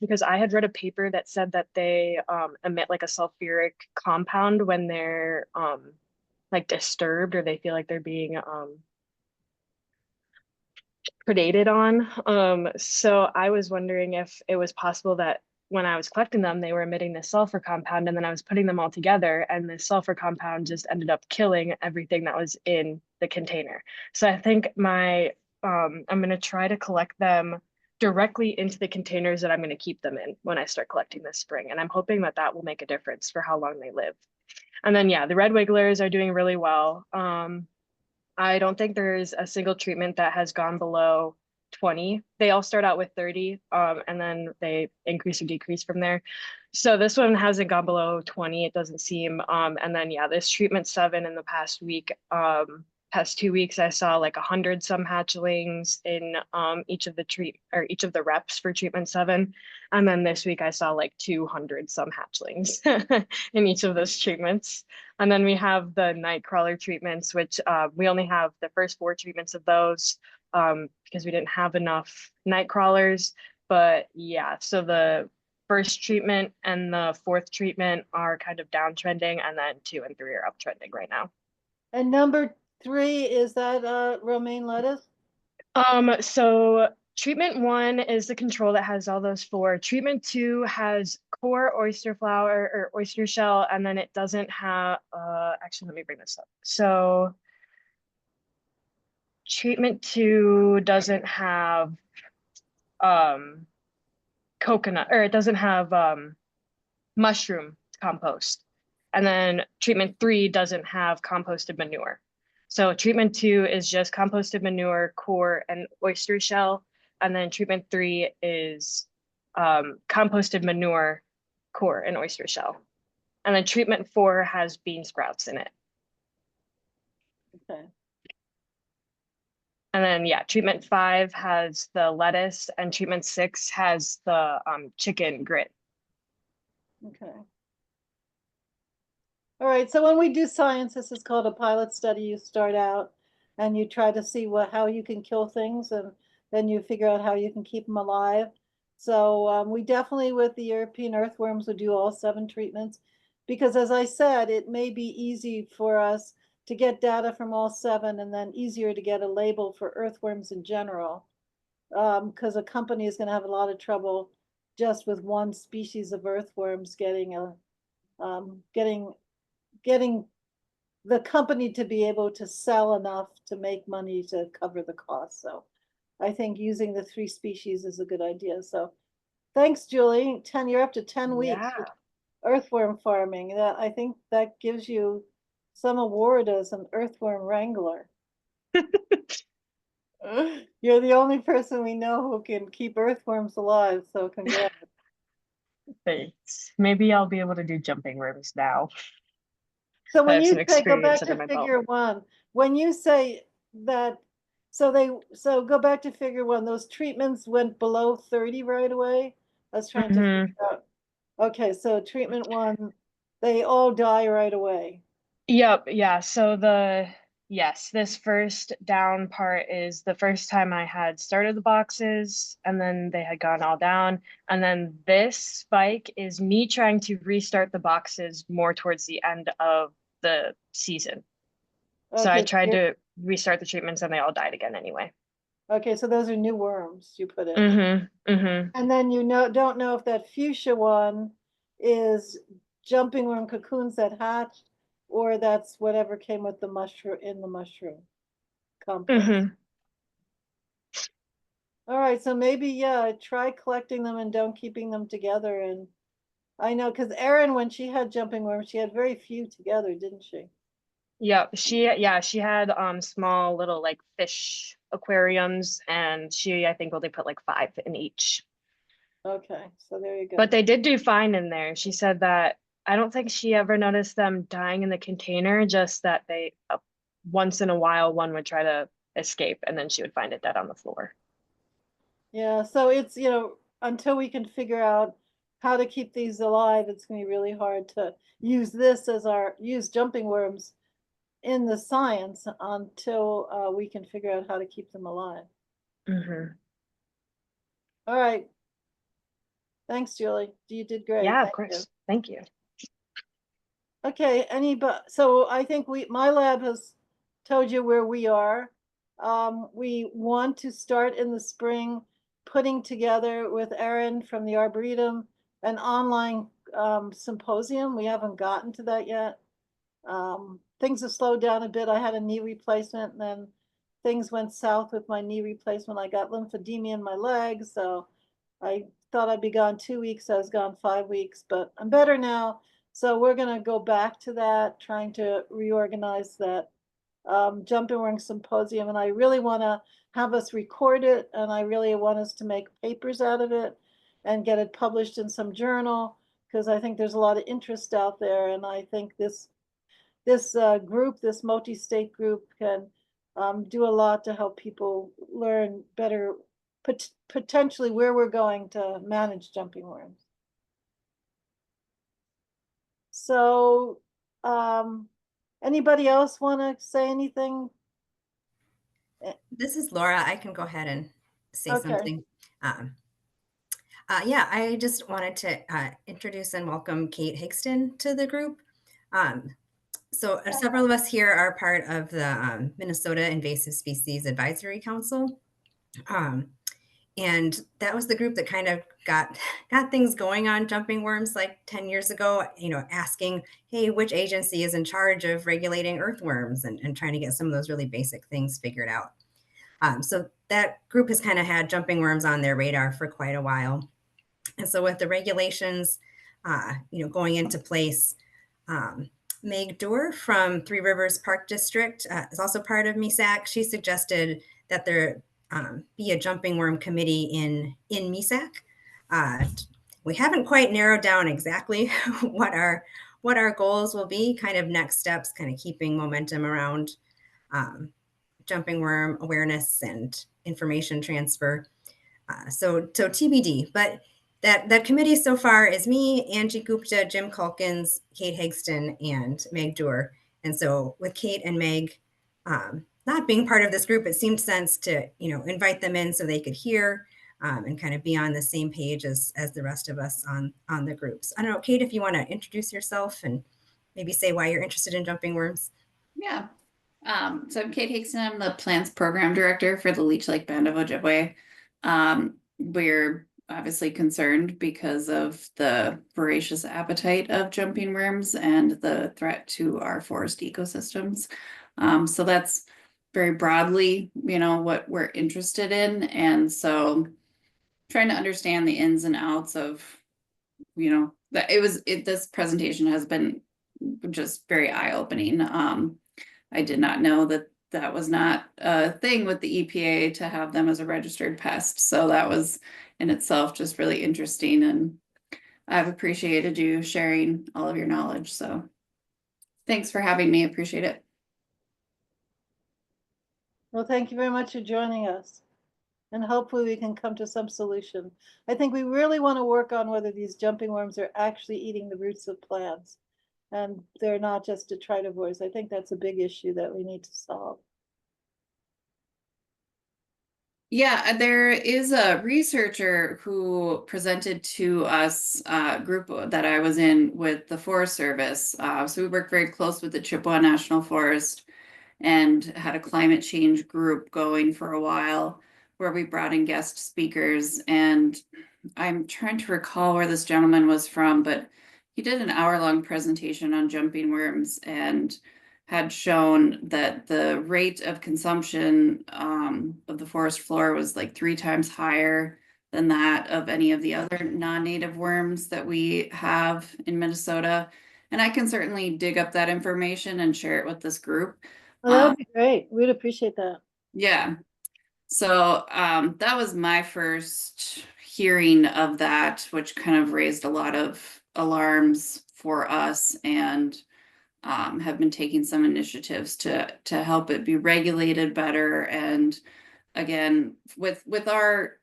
because I had read a paper that said that they emit like a sulfuric compound when they're like disturbed or they feel like they're being predated on. So I was wondering if it was possible that when I was collecting them, they were emitting this sulfur compound and then I was putting them all together and the sulfur compound just ended up killing everything that was in the container. So I think I'm going to try to collect them directly into the containers that I'm going to keep them in when I start collecting this spring. And I'm hoping that that will make a difference for how long they live. And then, yeah, the red wigglers are doing really well. I don't think there's a single treatment that has gone below 20. They all start out with 30, and then they increase or decrease from there. So this one hasn't gone below 20, it doesn't seem. And then yeah, this treatment 7 in the past week, past 2 weeks, I saw like 100 some hatchlings in each of the reps for treatment 7. And then this week I saw like 200 some hatchlings in each of those treatments. And then we have the night crawler treatments, which we only have the first 4 treatments of those because we didn't have enough night crawlers. But yeah, so the first treatment and the 4th treatment are kind of downtrending, and then 2 and 3 are uptrending right now. And number 3, is that romaine lettuce? So treatment 1 is the control that has all those 4. Treatment 2 has core oyster flour or oyster shell, and then it doesn't have, actually, let me bring this up. So treatment 2 doesn't have coconut, or it doesn't have mushroom compost. And then treatment 3 doesn't have composted manure. So treatment 2 is just composted manure, core, and oyster shell. And then treatment 3 is composted manure, core, and oyster shell. And then treatment 4 has bean sprouts in it. Okay. And then, yeah, treatment 5 has the lettuce and treatment 6 has the chicken grit. Okay. All right, so when we do science, this is called a pilot study. You start out and you try to see how you can kill things, and then you figure out how you can keep them alive. So we definitely, with the European earthworms, would do all 7 treatments, because as I said, it may be easy for us to get data from all 7 and then easier to get a label for earthworms in general, because a company is going to have a lot of trouble just with one species of earthworms getting the company to be able to sell enough to make money to cover the cost. So I think using the 3 species is a good idea. So thanks, Julie. You're up to 10 weeks Yeah. with earthworm farming. I think that gives you some award as an earthworm wrangler. You're the only person we know who can keep earthworms alive, so congrats. Thanks. Maybe I'll be able to do jumping worms now. So I when have you some say, go experience back under to my belt. figure 1, when you say that, so go back to figure 1, those treatments went below 30 right away? I was trying to figure out. Okay, so treatment 1, they all die right away. Yep, yeah. So yes, this first down part is the first time I had started the boxes and then they had gone all down. And then this spike is me trying to restart the boxes more towards the end of the season. So I Okay, tried to restart the treatments and they all died again anyway. okay, so those are new worms you put in. Mm-hmm. Mm-hmm. And then you don't know if that fuchsia one is jumping worm cocoons that hatched, or that's whatever came with the mushroom in the mushroom complex. Mm-hmm. All right, so maybe, yeah, try collecting them and don't keeping them together. And I know, because Erin, when she had jumping worms, she had very few together, didn't she? Yep. She had small little like fish aquariums and I think only put like 5 in each. Okay, so there you go. But they did do fine in there. She said that I don't think she ever noticed them dying in the container, just that they once in a while one would try to escape and then she would find it dead on the floor. Yeah, so it's, until we can figure out how to keep these alive, it's going to be really hard to use jumping worms in the science until we can figure out how to keep them alive. Mm-hmm. All right. Thanks, Julie. You did great. Yeah, of Thank you. course. Thank you. Okay, so I think my lab has told you where we are. We want to start in the spring putting together with Erin from the Arboretum an online symposium. We haven't gotten to that yet. Things have slowed down a bit. I had a knee replacement, and then things went south with my knee replacement. I got lymphedema in my legs, so I thought I'd be gone 2 weeks. I was gone 5 weeks, but I'm better now. So we're going to go back to that, trying to reorganize that jumping worm symposium. And I really want to have us record it, and I really want us to make papers out of it and get it published in some journal, because I think there's a lot of interest out there. And I think this group, this multi-state group, can do a lot to help people learn better, potentially where we're going to manage jumping worms. So anybody else want to say anything? This is Laura. I can go ahead and say Okay. something. Yeah, I just wanted to introduce and welcome Kate Higston to the group. So several of us here are part of the Minnesota Invasive Species Advisory Council. And that was the group that kind of got things going on jumping worms like 10 years ago, asking, hey, which agency is in charge of regulating earthworms, and trying to get some of those really basic things figured out. So that group has kind of had jumping worms on their radar for quite a while. And so with the regulations, going into place, Meg Doerr from Three Rivers Park District is also part of MISAC. She suggested that there be a jumping worm committee in MISAC. We haven't quite narrowed down exactly what our goals will be, kind of next steps, kind of keeping momentum around jumping worm awareness and information transfer. So TBD, but that committee so far is me, Angie Gupta, Jim Calkins, Kate Haigston, and Meg Doerr. And so with Kate and Meg not being part of this group, it seemed sense to, invite them in so they could hear and kind of be on the same page as the rest of us on the groups. I don't know, Kate, if you want to introduce yourself and maybe say why you're interested in jumping worms. Yeah. So I'm Kate Haigston. I'm the plants program director for the Leech Lake Band of Ojibwe. We're obviously concerned because of the voracious appetite of jumping worms and the threat to our forest ecosystems. So that's very broadly, what we're interested in. And so trying to understand the ins and outs of, that this presentation has been just very eye-opening. I did not know that was not a thing with the EPA to have them as a registered pest. So that was in itself just really interesting. And I've appreciated you sharing all of your knowledge. So thanks for having me. Appreciate it. Well, thank you very much for joining us. And hopefully we can come to some solution. I think we really want to work on whether these jumping worms are actually eating the roots of plants. And they're not just detritivores. I think that's a big issue that we need to solve. Yeah, there is a researcher who presented to us a group that I was in with the Forest Service. So we worked very close with the Chippewa National Forest and had a climate change group going for a while where we brought in guest speakers. And I'm trying to recall where this gentleman was from, but he did an hour-long presentation on jumping worms and had shown that the rate of consumption of the forest floor was like 3 times higher than that of any of the other non-native worms that we have in Minnesota. And I can certainly dig up that information and share it with this group. Well, that would be great. We'd appreciate that. Yeah. So that was my first hearing of that, which kind of raised a lot of alarms for us, and have been taking some initiatives to help it be regulated better. And again, with our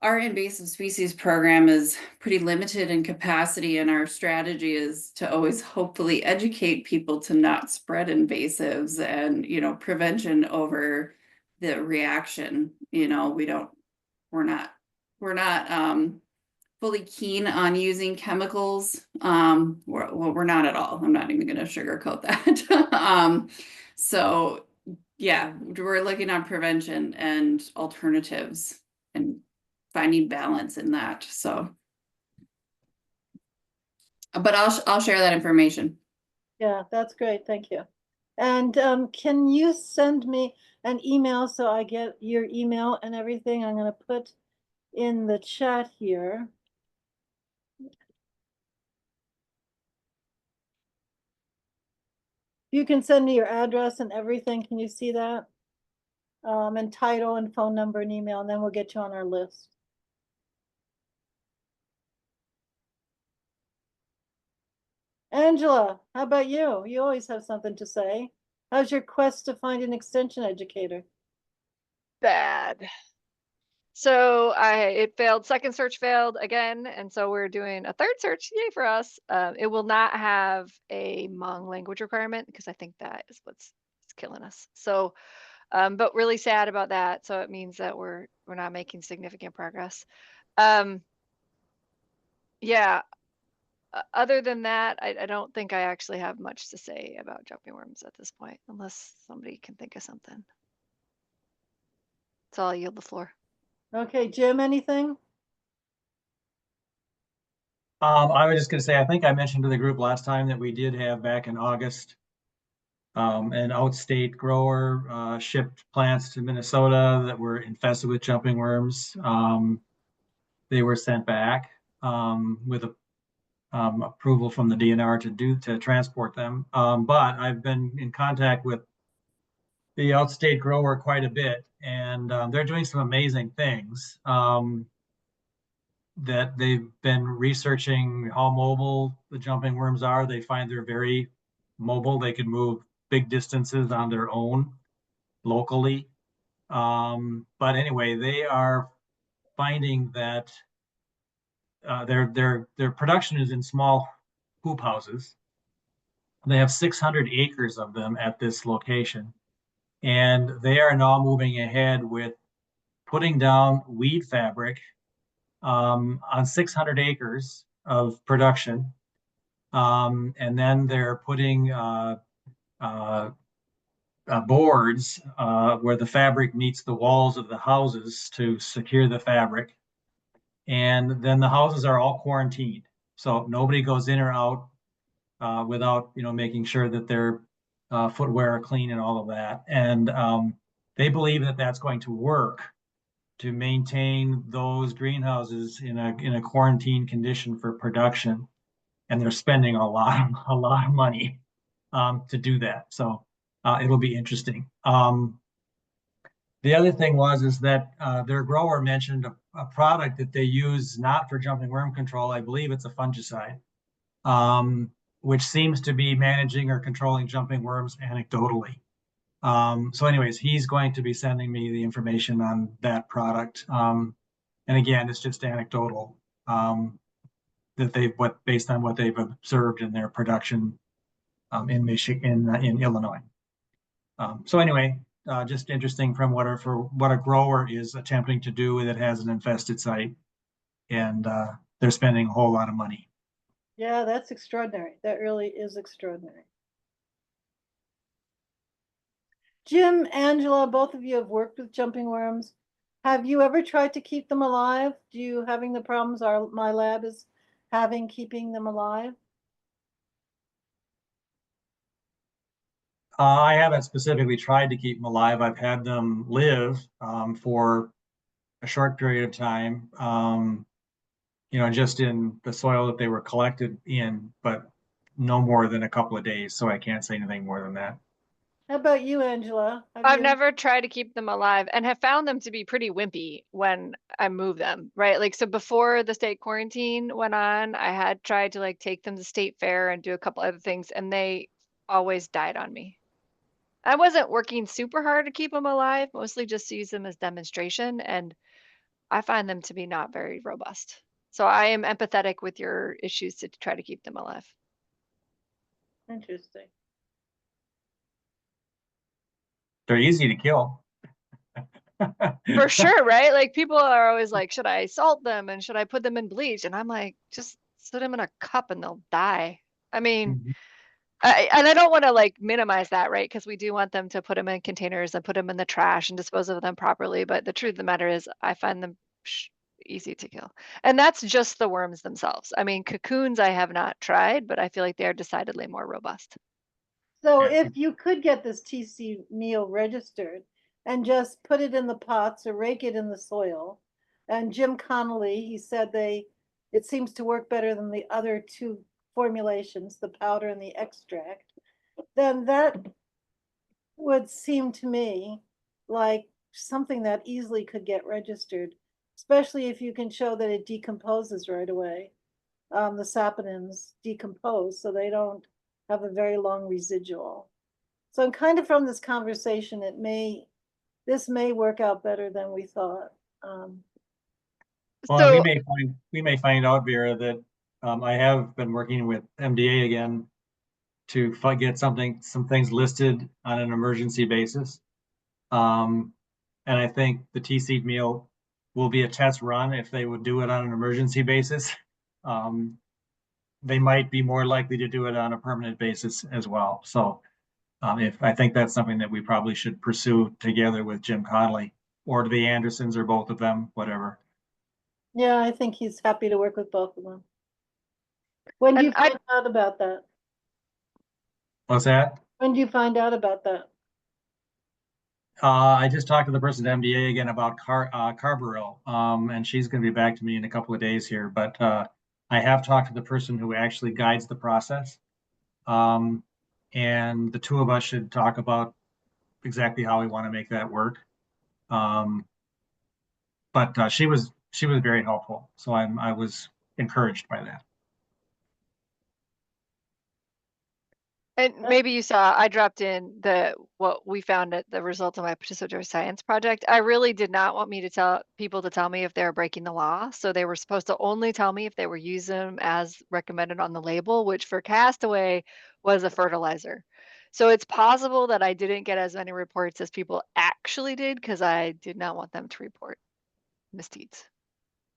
invasive species program is pretty limited in capacity, and our strategy is to always hopefully educate people to not spread invasives and, prevention over the reaction. We're not fully keen on using chemicals. We're not at all. I'm not even going to sugarcoat that. So yeah, we're looking on prevention and alternatives and finding balance in that. So, but I'll share that information. Yeah, that's great. Thank you. And can you send me an email so I get your email and everything? I'm going to put in the chat here. You can send me your address and everything. Can you see that? And title and phone number and email, and then we'll get you on our list. Angela, how about you? You always have something to say. How's your quest to find an extension educator? Bad. So it failed. Second search failed again, and so we're doing a third search. Yay for us! It will not have a Hmong language requirement because I think that is what's killing us. So, but really sad about that. So it means that we're not making significant progress. Yeah. Other than that, I don't think I actually have much to say about jumping worms at this point, unless somebody can think of something. So I'll yield the floor. Okay, Jim, anything? I was just going to say, I think I mentioned to the group last time that we did have back in August an outstate grower shipped plants to Minnesota that were infested with jumping worms. They were sent back with approval from the DNR to transport them. But I've been in contact with the outstate grower quite a bit, and they're doing some amazing things. That they've been researching how mobile the jumping worms are. They find they're very mobile. They can move big distances on their own locally. But anyway, they are finding that their production is in small hoop houses. They have 600 acres of them at this location. And they are now moving ahead with putting down weed fabric on 600 acres of production. And then they're putting boards where the fabric meets the walls of the houses to secure the fabric. And then the houses are all quarantined. So nobody goes in or out without, making sure that their footwear are clean and all of that. And they believe that that's going to work to maintain those greenhouses in a quarantine condition for production. And they're spending a lot of money to do that. So it'll be interesting. The other thing is that their grower mentioned a product that they use not for jumping worm control. I believe it's a fungicide, which seems to be managing or controlling jumping worms anecdotally. So anyways, he's going to be sending me the information on that product. And again, it's just anecdotal that based on what they've observed in their production in Michigan, in Illinois. So anyway, just interesting from what a grower is attempting to do that has an infested site, and they're spending a whole lot of money. Yeah, that's extraordinary. That really is extraordinary. Jim, Angela, both of you have worked with jumping worms. Have you ever tried to keep them alive? Do you having the problems my lab is having keeping them alive? I haven't specifically tried to keep them alive. I've had them live for a short period of time, just in the soil that they were collected in, but no more than a couple of days. So I can't say anything more than that. How about you, Angela? I've never tried to keep them alive and have found them to be pretty wimpy when I move them, right? Like, so before the state quarantine went on, I had tried to take them to state fair and do a couple other things, and they always died on me. I wasn't working super hard to keep them alive, mostly just to use them as demonstration, and I find them to be not very robust. So I am empathetic with your issues to try to keep them alive. Interesting. They're easy to kill. For sure, right? Like, people are always like, should I salt them and should I put them in bleach? And I'm like, just put them in a cup and they'll die. I mean, and I don't want to minimize that, right? Because we do want them to put them in containers and put them in the trash and dispose of them properly. But the truth of the matter is, I find them easy to kill. And that's just the worms themselves. I mean, cocoons I have not tried, but I feel like they're decidedly more robust. So Yeah. if you could get this TC meal registered and just put it in the pots or rake it in the soil, and Jim Connolly, he said it seems to work better than the other two formulations, the powder and the extract, then that would seem to me like something that easily could get registered, especially if you can show that it decomposes right away. The saponins decompose, so they don't have a very long residual. So I'm kind of from this conversation, this may work out better than we thought. Well, So we may find out, Vera, that I have been working with MDA again to get some things listed on an emergency basis. And I think the T-seed meal will be a test run if they would do it on an emergency basis. They might be more likely to do it on a permanent basis as well. So if I think that's something that we probably should pursue together with Jim Connolly or the Andersons or both of them, whatever. Yeah, I think he's happy to work with both of them. When do you find out about that? What's that? When do you find out about that? I just talked to the person at MDA again about Carbaryl, and she's going to be back to me in a couple of days here. But I have talked to the person who actually guides the process, and the two of us should talk about exactly how we want to make that work. But she was very helpful, so I was encouraged by that. And maybe you saw, I dropped in what we found at the result of my participatory science project. I really did not want me to tell people to tell me if they were breaking the law. So they were supposed to only tell me if they were using them as recommended on the label, which for Castaway was a fertilizer. So it's possible that I didn't get as many reports as people actually did because I did not want them to report misdeeds.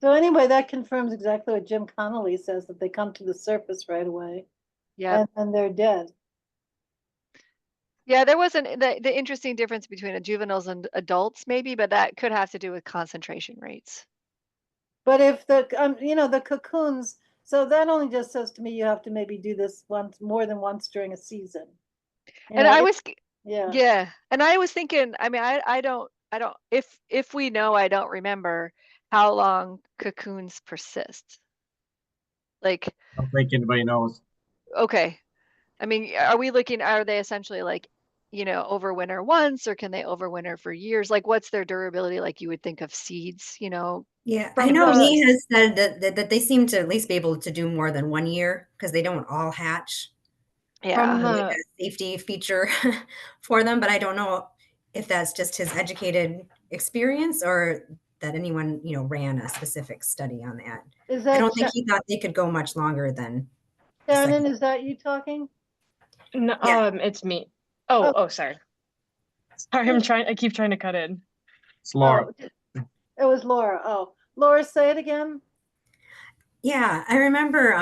So anyway, that confirms exactly what Jim Connolly says, that they come to the surface right away Yeah. and they're dead. Yeah, there wasn't the interesting difference between juveniles and adults maybe, but that could have to do with concentration rates. But if the cocoons, so that only just says to me you have to maybe do this once, more than once during a season. And I was, Yeah. yeah, and I was thinking, I mean, I don't, if we know, I don't remember how long cocoons persist. Like, I don't think anybody knows. okay, I mean, are they essentially like, overwinter once, or can they overwinter for years? Like, what's their durability? Like you would think of seeds, Yeah, I from know the, Lee has said that they seem to at least be able to do more than 1 year because they don't all hatch. yeah. Like a safety feature for them, but I don't know if that's just his educated experience or that anyone, ran a specific study on that. Is I that don't think he thought they could go much longer than a Shannon? second. Is that you talking? No, Yeah. it's me. Oh. Oh, sorry. Sorry, I keep trying to cut in. It's Laura. Oh, it was Laura. Oh, Laura, say it again. Yeah, I remember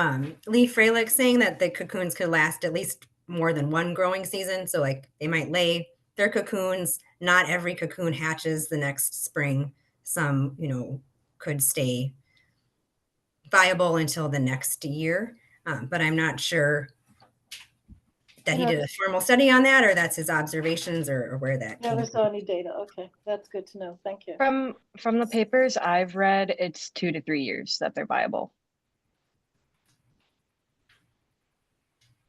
Lee Freilich saying that the cocoons could last at least more than one growing season. So like they might lay their cocoons, not every cocoon hatches the next spring. Some, could stay viable until the next year. But I'm not sure that he did a formal study on that or that's his observations or where that came Never from. saw any data. Okay, that's good to know. Thank you. From the papers I've read, it's 2 to 3 years that they're viable.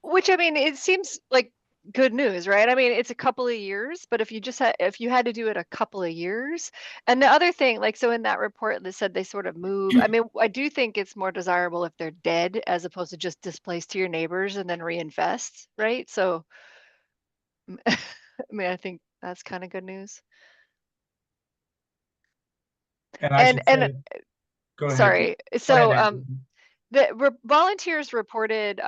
Which, I mean, it seems like good news, right? I mean, it's a couple of years, but if you had to do it a couple of years, and the other thing, like, so in that report that said they sort of move, I mean, I do think it's more desirable if they're dead as opposed to just displaced to your neighbors and then reinfest, right? So, I mean, I think that's kind of good news. And I should say, go ahead. Sorry. Go So, ahead, the volunteers reported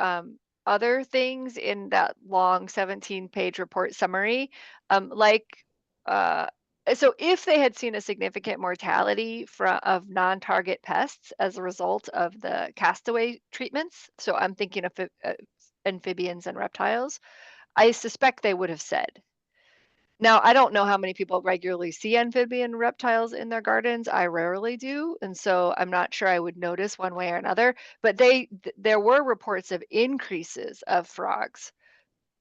other things in that long 17-page report summary, so if they had seen a significant mortality of non-target pests as a result of the Castaway treatments, so I'm thinking of amphibians and reptiles, I suspect they would have said. Now, I don't know how many people regularly see amphibian reptiles in their gardens. I rarely do, and so I'm not sure I would notice one way or another, but there were reports of increases of frogs,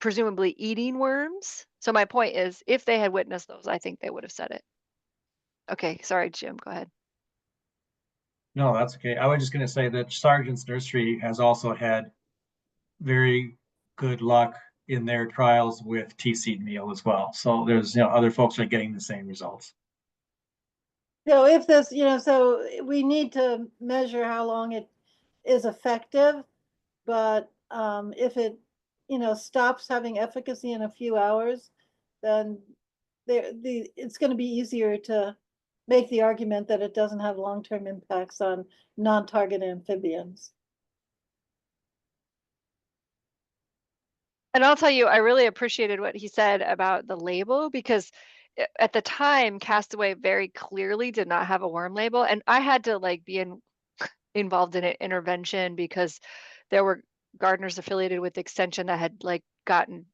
presumably eating worms. So my point is, if they had witnessed those, I think they would have said it. Okay, sorry, Jim, go ahead. No, that's okay. I was just going to say that Sargent's Nursery has also had very good luck in their trials with tea seed meal as well. So there's, other folks are getting the same results. So if this, so we need to measure how long it is effective, but if it, stops having efficacy in a few hours, then it's going to be easier to make the argument that it doesn't have long-term impacts on non-target amphibians. And I'll tell you, I really appreciated what he said about the label because at the time, Castaway very clearly did not have a worm label, and I had to be involved in an intervention because there were gardeners affiliated with Extension that had gotten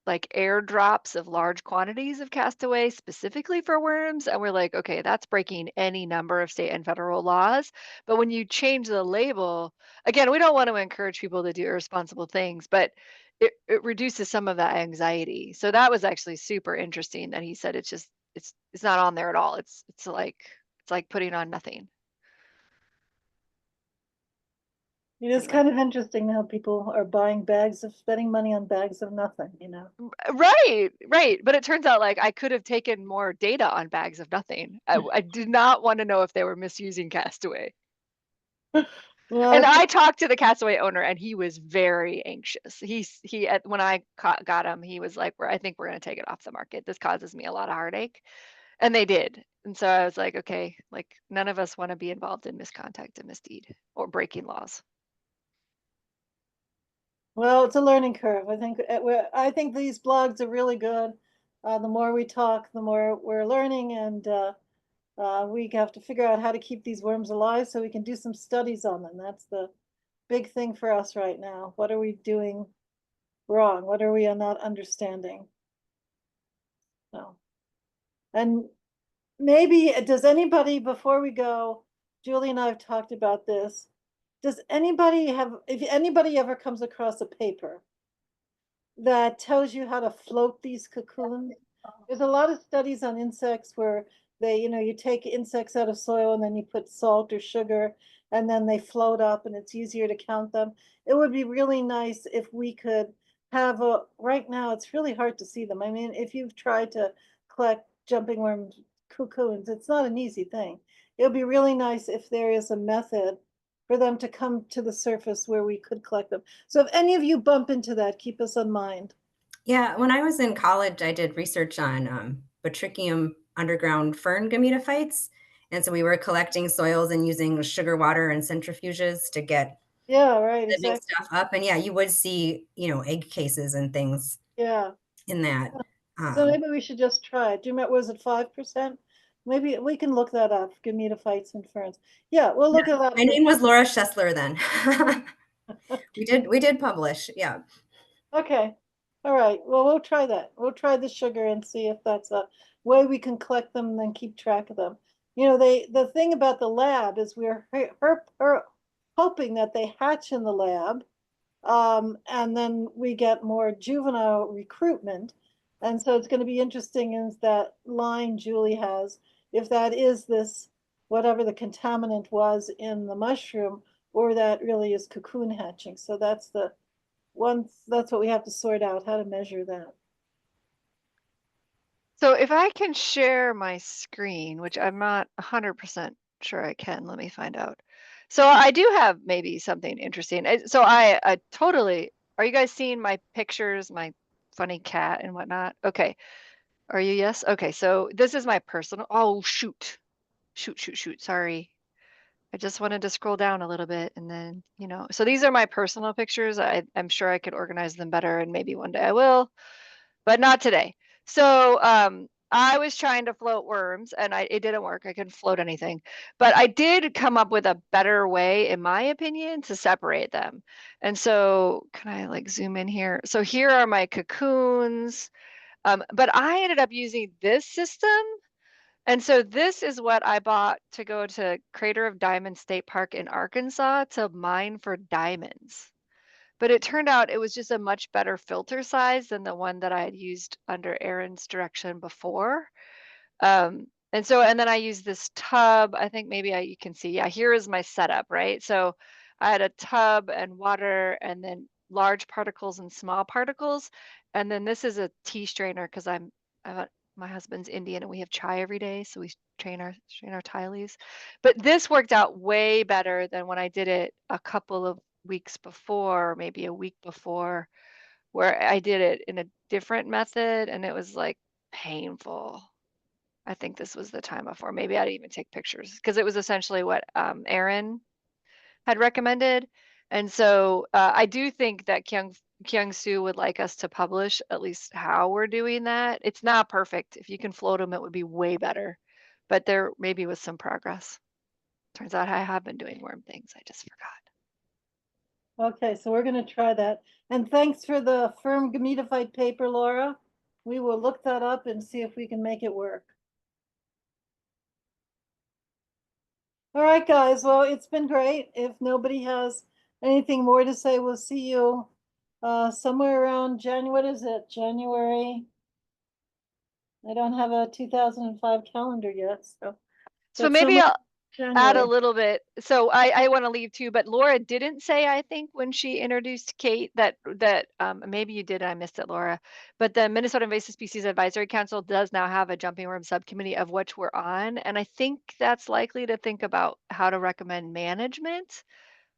airdrops of large quantities of Castaway specifically for worms, and we're like, okay, that's breaking any number of state and federal laws. But when you change the label, again, we don't want to encourage people to do irresponsible things, but it reduces some of that anxiety. So that was actually super interesting that he said it's not on there at all. It's like putting on nothing. It is kind of interesting how people are spending money on bags of nothing, Right. But it turns out I could have taken more data on bags of nothing. I did not want to know if they were misusing Castaway. Well, And I talked to the Castaway owner, and he was very anxious. When I got him, he was like, I think we're going to take it off the market. This causes me a lot of heartache. And they did. And so I was like, okay, like none of us want to be involved in misconduct and misdeed or breaking laws. well, it's a learning curve. I think these blogs are really good. The more we talk, the more we're learning, and we have to figure out how to keep these worms alive so we can do some studies on them. That's the big thing for us right now. What are we doing wrong? What are we not understanding? So, and maybe, does anybody, before we go, Julie and I have talked about this. Does anybody if anybody ever comes across a paper that tells you how to float these cocoons? There's a lot of studies on insects where you take insects out of soil and then you put salt or sugar and then they float up and it's easier to count them. It would be really nice if we could have right now it's really hard to see them. I mean, if you've tried to collect jumping worm cocoons, it's not an easy thing. It would be really nice if there is a method for them to come to the surface where we could collect them. So if any of you bump into that, keep us in mind. Yeah, when I was in college, I did research on Batricium underground fern gametophytes. And so we were collecting soils and using sugar water and centrifuges to get Yeah, right, the big exactly. stuff up. And yeah, you would see, egg cases and things Yeah. in that. So maybe we should just try it. Do you remember, was it 5%? Maybe we can look that up, gametophytes and ferns. Yeah, we'll look at that. My name was Laura Schessler then. We did publish, yeah. Okay, all right, well, we'll try that. We'll try the sugar and see if that's a way we can collect them and then keep track of them. The thing about the lab is we're hoping that they hatch in the lab, and then we get more juvenile recruitment. And so it's going to be interesting is that line Julie has, if that is this, whatever the contaminant was in the mushroom, or that really is cocoon hatching. So that's that's what we have to sort out, how to measure that. So if I can share my screen, which I'm not 100% sure I can, let me find out. So I do have maybe something interesting. So I totally, are you guys seeing my pictures, my funny cat and whatnot? Okay. Are you? Yes. Okay. So this is my personal, oh, shoot. Sorry. I just wanted to scroll down a little bit and then, so these are my personal pictures. I'm sure I could organize them better and maybe one day I will, but not today. So I was trying to float worms and it didn't work. I couldn't float anything, but I did come up with a better way, in my opinion, to separate them. And so can I like zoom in here? So here are my cocoons, but I ended up using this system. And so this is what I bought to go to Crater of Diamonds State Park in Arkansas to mine for diamonds. But it turned out it was just a much better filter size than the one that I had used under Aaron's direction before. And then I used this tub. I think maybe you can see, yeah, here is my setup, right? So I had a tub and water and then large particles and small particles. And then this is a tea strainer because my husband's Indian and we have chai every day. So we strain our tea leaves. But this worked out way better than when I did it a couple of weeks before, maybe a week before, where I did it in a different method and it was like painful. I think this was the time before. Maybe I'd even take pictures because it was essentially what Aaron had recommended. And so I do think that Kyung-Soo would like us to publish at least how we're doing that. It's not perfect. If you can float them, it would be way better. But there maybe was some progress. Turns out I have been doing worm things. I just forgot. Okay, so we're going to try that. And thanks for the firm gametophyte paper, Laura. We will look that up and see if we can make it work. All right, guys. Well, it's been great. If nobody has anything more to say, we'll see you somewhere around January. What is it? January. I don't have a 2005 calendar yet. So maybe I'll January. add a little bit. So I want to leave too, but Laura didn't say, I think, when she introduced Kate that maybe you did, I missed it, Laura, but the Minnesota Invasive Species Advisory Council does now have a jumping worm subcommittee of which we're on. And I think that's likely to think about how to recommend management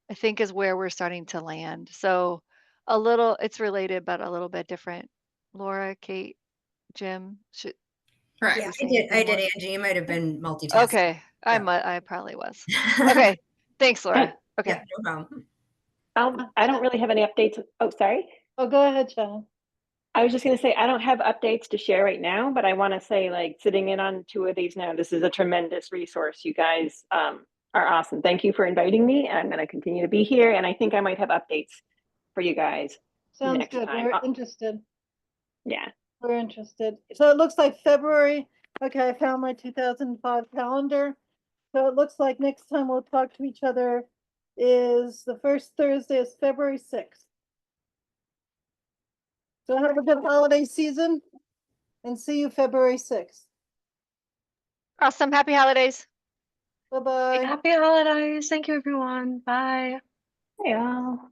I think is where we're starting to land. So a little, it's related, but a little bit different. Laura, Kate, Jim, should, Correct. Yeah, say I did. anything more? Angie. You might have been multitasking. Okay, Yeah. I probably was. Okay, thanks, Laura. Okay. Yeah, no problem. I don't really have any updates. Oh, sorry. Oh, go ahead, Shannon. I was just going to say, I don't have updates to share right now, but I want to say, like, sitting in on 2 of these now, this is a tremendous resource. You guys are awesome. Thank you for inviting me. I'm going to continue to be here. And I think I might have updates for you guys. Sounds Next good. time. We're interested. Yeah. We're interested. So it looks like February. Okay, I found my 2005 calendar. So it looks like next time we'll talk to each other is the first Thursday is February 6th. So have a good holiday season and see you February 6th. Awesome. Happy holidays. Bye-bye. Happy holidays. Thank you, everyone. Bye. Hey, all.